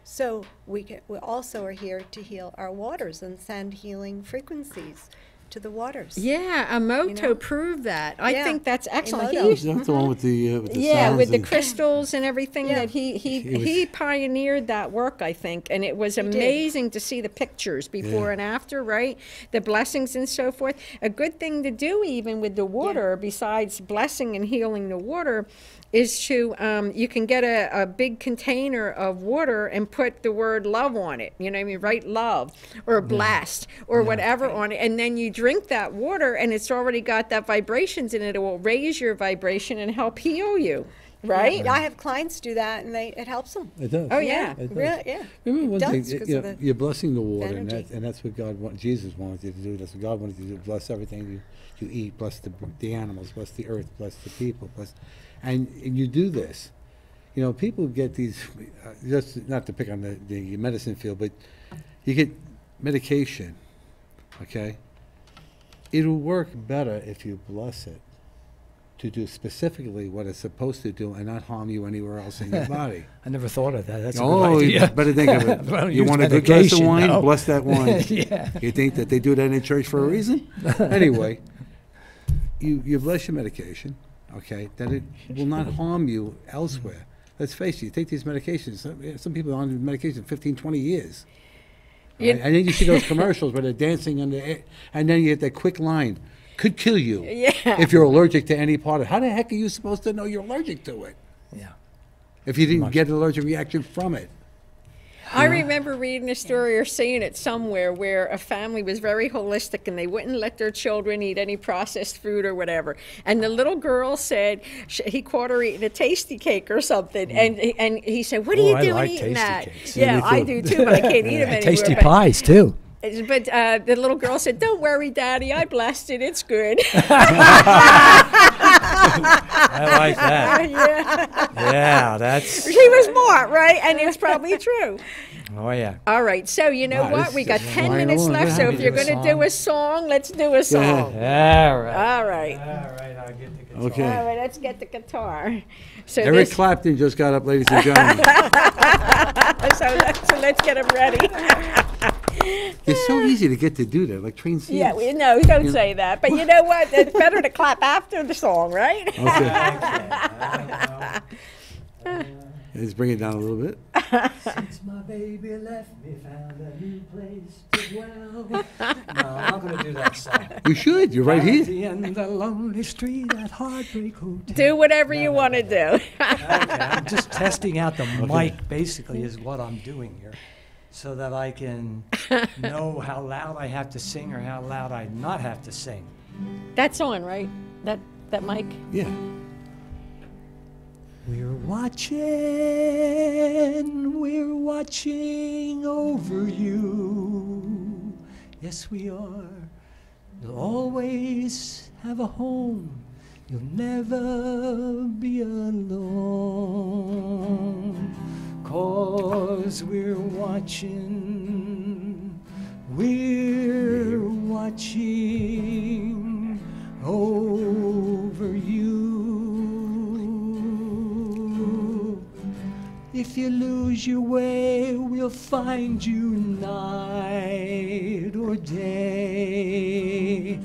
C: So we also are here to heal our waters and send healing frequencies to the waters.
A: Yeah, Emoto
C: know?
A: proved that. I
C: Yeah,
A: think that's excellent.
C: Emoto.
A: He,
B: That's the one with the
A: yeah,
B: sounds
A: with the
B: and-
A: crystals and everything
C: Yeah.
A: that he pioneered that work, I think, and it was
C: did.
A: amazing to see the pictures before
B: Yeah.
A: and after, right? The blessings and so forth. A good thing to do even with the water, besides blessing and healing the water, is to you can get a big container of water and put the word love on it. You know what I mean? Write love or blessed or whatever on it, and then you drink that water, and it's already got that vibrations in it. It will raise your vibration and help heal you, right?
C: Yeah, I have clients do that, and it helps them.
B: It does.
A: Oh, yeah.
B: It does.
C: Really, yeah.
B: Remember one
C: It
B: thing,
C: does, 'cause
B: you
C: of
B: know,
C: the
B: you're blessing the water, and
C: energy.
B: that's what Jesus wanted you to do. That's what God wanted you to do. Bless everything you eat, bless the animals, bless the earth, bless the people, and you do this. You know, people get these, just not to pick on the medicine field, but you get medication, okay? It'll work better if you bless it to do specifically what it's supposed to do and not harm you anywhere else in your body.
D: I never thought of that. That's a
B: Oh,
D: good
B: you
D: idea.
B: better think of
D: I
B: it.
D: don't
B: You
D: use
B: want a good glass of
D: medication,
B: wine?
D: no.
B: Bless that wine.
D: Yeah.
B: You think that they do that in church for a reason? Anyway, you bless your medication, okay, that it will not harm you elsewhere. Let's face it, you take these medications, some people are on medication 15, 20 years.
A: You-
B: Right? And then you see those commercials where they're dancing on the, and then you get that quick line, could kill you
A: Yeah.
B: if you're allergic to any part of it. How the heck are you supposed to know you're allergic to it
D: Yeah.
B: if you didn't get an allergic reaction from it?
A: I remember reading a story or seeing it somewhere where a family was very holistic and they wouldn't let their children eat any processed food or whatever. And the little girl said he caught her eating a tasty cake or something, and he said, "What are
D: Oh,
A: you
D: I
A: doing
D: like
A: eating
D: tasty
A: that?"
D: cakes.
A: Yeah,
B: Yeah, me
A: I
B: too.
A: do too, but I can't eat them anymore.
D: Tasty
A: but-
D: pies, too.
A: But the little girl said, "Don't worry, Daddy, I blessed it. It's good."
D: I like that.
A: Yeah.
D: Yeah, that's,
A: She was smart, right? And it's probably true.
D: oh, yeah.
A: All right, so you know
B: Wow,
A: what?
B: this
A: We got
B: is
A: 10
B: flying
A: minutes
B: along.
A: left,
B: Yeah,
A: so
B: we
A: if you're
D: do a
A: going to do a song, let's do a song.
D: All right.
A: All right.
D: All right, I'll get the guitar.
A: All
B: Okay.
A: right, let's get the guitar. So,
B: Eric
A: this,
B: Clapton just got up, ladies and gentlemen.
A: so let's get him ready.
B: It's so easy to get to do that, like train seats.
A: Yeah, no, don't say that. But you know what? It's better to clap after the song, right?
B: Okay. Let's bring it down a little bit.
D: Since my baby left me, found a new place to dwell. No, I'm not going to do that song.
B: You should. You're right
D: At
B: here.
D: the end of the lonely street at Heartbreak Hotel.
A: Do whatever you want to do.
D: Okay, I'm just testing out the mic, basically, is what I'm doing here, so that I can know how loud I have to sing or how loud I not have to sing.
A: That's on, right? That mic?
B: Yeah.
D: We're watching over you. Yes, we are. You'll always have a home. You'll never be alone. 'Cause we're watching over you. If you lose your way, we'll find you night or day.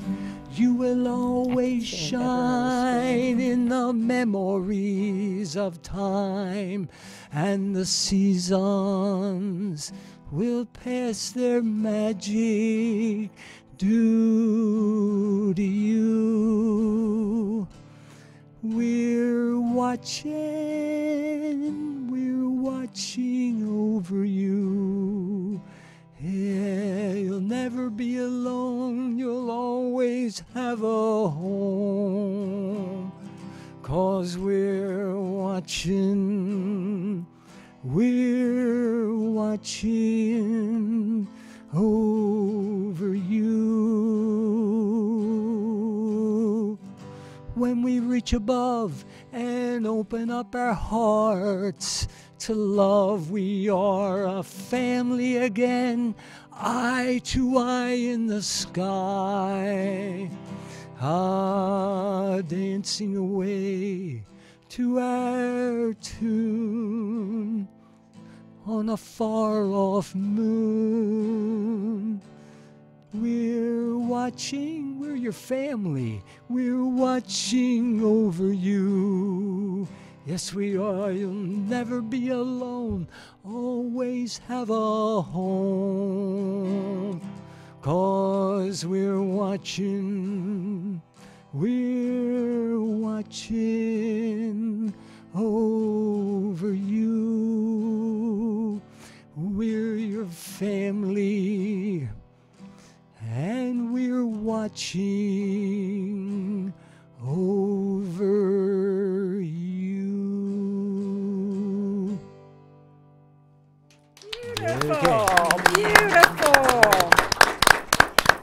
D: You will always shine in the memories of time, and the seasons will pass their magic due to you. We're watching over you. Yeah, you'll never be alone, you'll always have a home. 'Cause we're watching over you. When we reach above and open up our hearts to love, we are a family again, eye to eye in the sky, dancing away to our tune on a far-off moon. We're watching, we're your family. We're watching over you. Yes, we are. You'll never be alone. Always have a home. 'Cause we're watching. We're watching over you. We're your family. And we're watching over you.
A: Beautiful. Beautiful.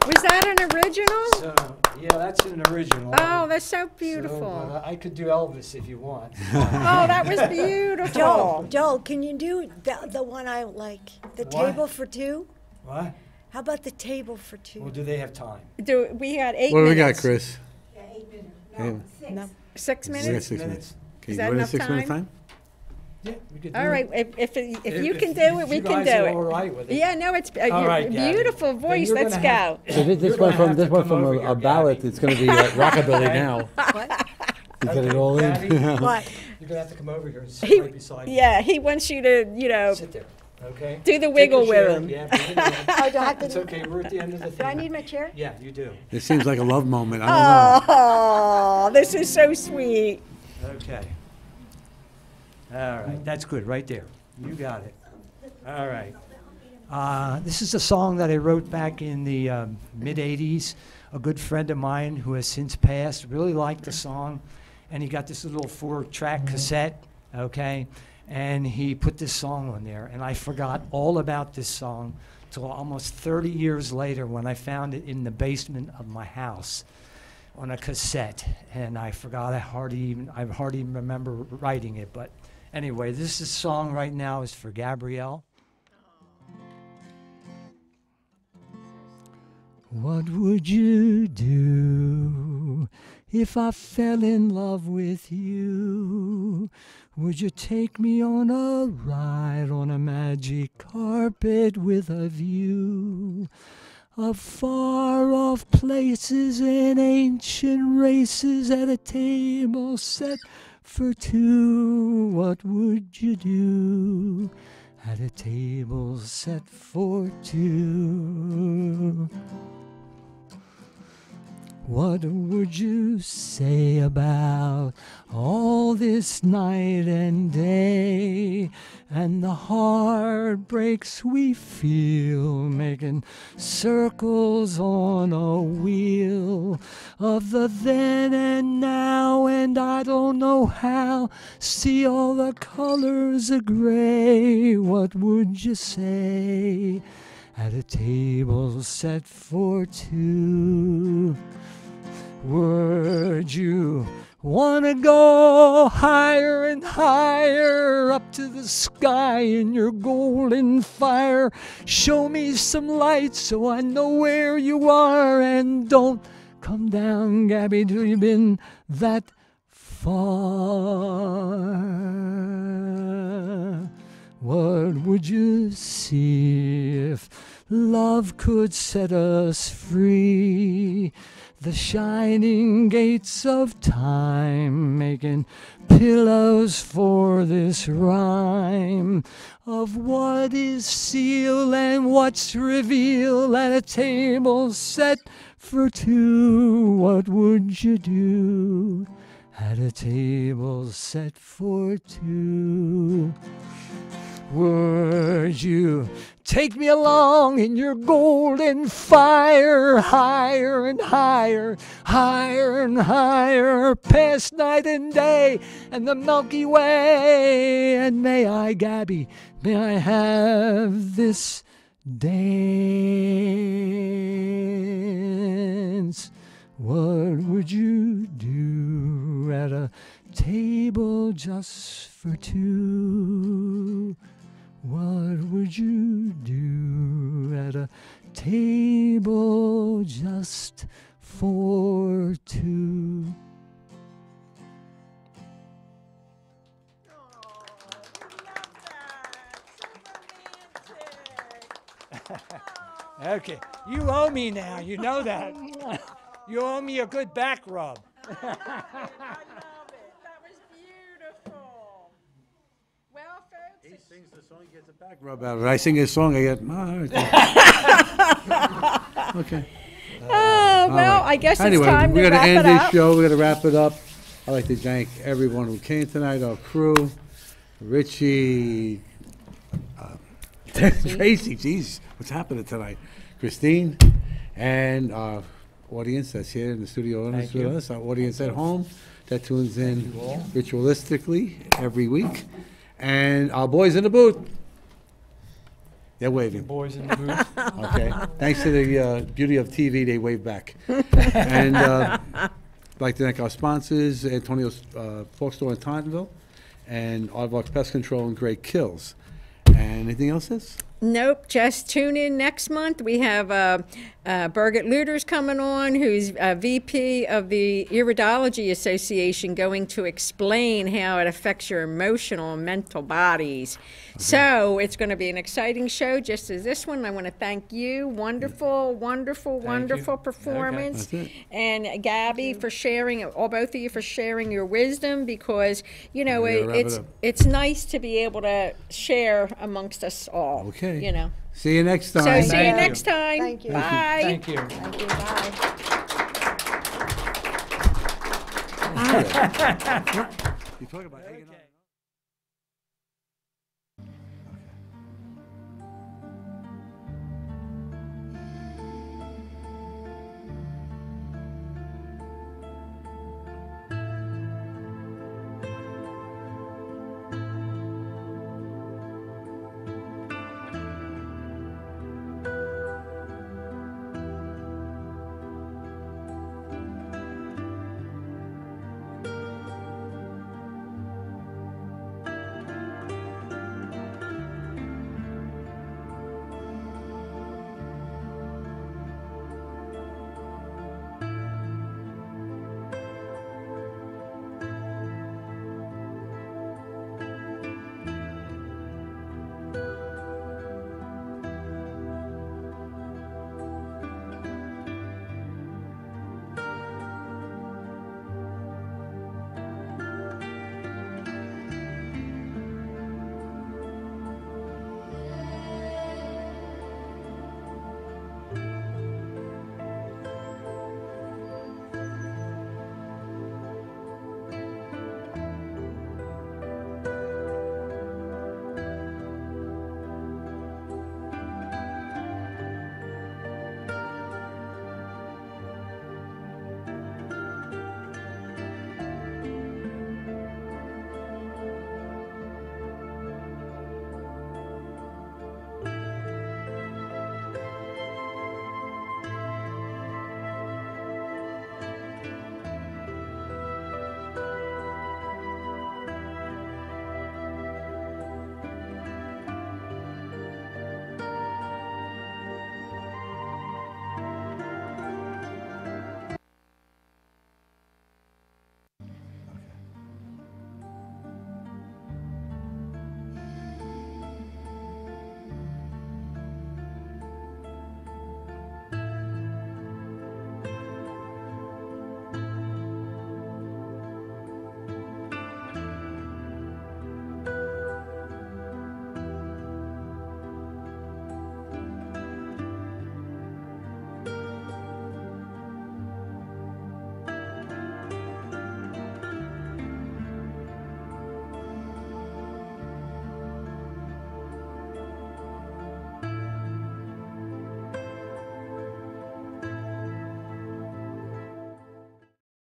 A: Was that an original?
D: So, yeah, that's an original.
A: Oh, that's so
D: So,
A: beautiful.
D: but I could do Elvis if you want.
A: Oh, that was beautiful.
C: Joel, can you do the one I like? The
D: What?
C: table for two?
D: What?
C: How about the table for two?
D: Well, do they have time?
A: We got 8
B: What do we
A: minutes.
B: got, Chris?
C: No.
A: 6
B: We got
A: minutes?
B: 6 minutes. Can
A: Is
B: you
A: that
B: go to
A: enough
B: 6 minute
A: time?
B: time?
D: Yeah, we could do
A: All
D: it.
A: right, if you can do it, we can do
D: You guys are
A: it.
D: all right with it?
A: Yeah, no, it's
D: All right, Gabby.
A: beautiful
D: Then
A: voice.
D: you're
A: Let's
D: gonna have-
A: go.
B: So this
D: You're gonna have to come over here,
B: a ballad.
D: Gabby.
B: It's going to be rockabilly now.
C: What?
B: You get it all in.
D: Gabby,
C: What?
D: you're gonna have to come over here and sit
A: He,
D: right beside me.
A: yeah, he wants you to,
D: Sit there, okay?
A: do the
D: Take
A: wiggle
D: your chair.
A: with him.
D: Yeah, bring it in.
C: Oh, do I have to?
D: It's okay. We're at the end of the thing.
C: Do I need my chair?
D: Yeah, you do.
B: It seems like a love moment. I don't know.
A: Oh, this is so sweet.
D: Okay. All right, that's good, right there. You got it. All right. This is a song that I wrote back in the mid-'80s. A good friend of mine who has since passed really liked the song, and he got this little 4-track cassette, okay? And he put this song on there, and I forgot all about this song till almost 30 years later when I found it in the basement of my house on a cassette, and I forgot. I hardly even remember writing it. But anyway, this is song right now is for Gabrielle. What would you do if I fell in love with you? Would you take me on a ride on a magic carpet with a view of far-off places and ancient races at a table set for two? What would you do at a table set for two? What would you say about all this night and day and the heartbreaks we feel making circles on a wheel of the then and now, and I don't know how, see all the colors of gray? What would you say at a table set for two? Would you wanna go higher and higher up to the sky in your golden fire? Show me some light so I know where you are, and don't come down, Gabby, till you've been that far. What would you see if love could set us free? The shining gates of time, making pillows for this rhyme of what is sealed and what's revealed at a table set for two. What would you do at a table set for two? Would you take me along in your golden fire, higher and higher, higher and higher, past night and day and the Milky Way? And may I, Gabby, may I have this dance? What would you do at a table just for two? What would you do at a table just for two? Okay, you owe me now. You know that. You owe me a good back rub.
A: I love it. That was beautiful. Well, folks.
B: He sings the song, he gets a back rub out of it. I sing his song, I get, oh, all right. Okay.
A: Oh, well,
B: right.
A: I guess
B: Anyway,
A: it's time to
B: we're
A: wrap
B: gonna
A: it
B: end
A: up.
B: this show. We're gonna wrap it up. I'd like to thank everyone who came tonight, our crew, Richie, Tracy, geez, what's happening tonight? Christine, and our audience that's here in the studio
D: Thank
B: with
D: you.
B: us, our audience at home that tunes in
D: you all.
B: ritualistically every week, and our boys in the booth. They're waving.
D: Boys in the booth.
B: Okay. Thanks to the beauty of TV, they wave back. And I'd like to thank our sponsors, Antonio's Pork Store in Tauntonville, and Aardvark's Pest Control and Great Kills. And anything else, sis?
A: Nope, just tune in next month. We have Birgit Luder's coming on, who's VP of the Iridology Association, going to explain how it affects your emotional and mental bodies. So it's going to be an exciting show, just as this one. I want to thank you. Wonderful, wonderful, wonderful
D: you.
A: performance.
B: That's it.
A: And Gabby for sharing, or both of you for sharing your wisdom, because, you know,
B: We gotta wrap it up.
A: it's nice to be able to share amongst us all.
B: Okay.
A: You know.
B: See you next time.
A: So see you
D: Thank you.
A: next time.
C: Thank you.
A: Bye.
D: Thank you.
C: Thank you. Bye.
B: You talk about hanging out.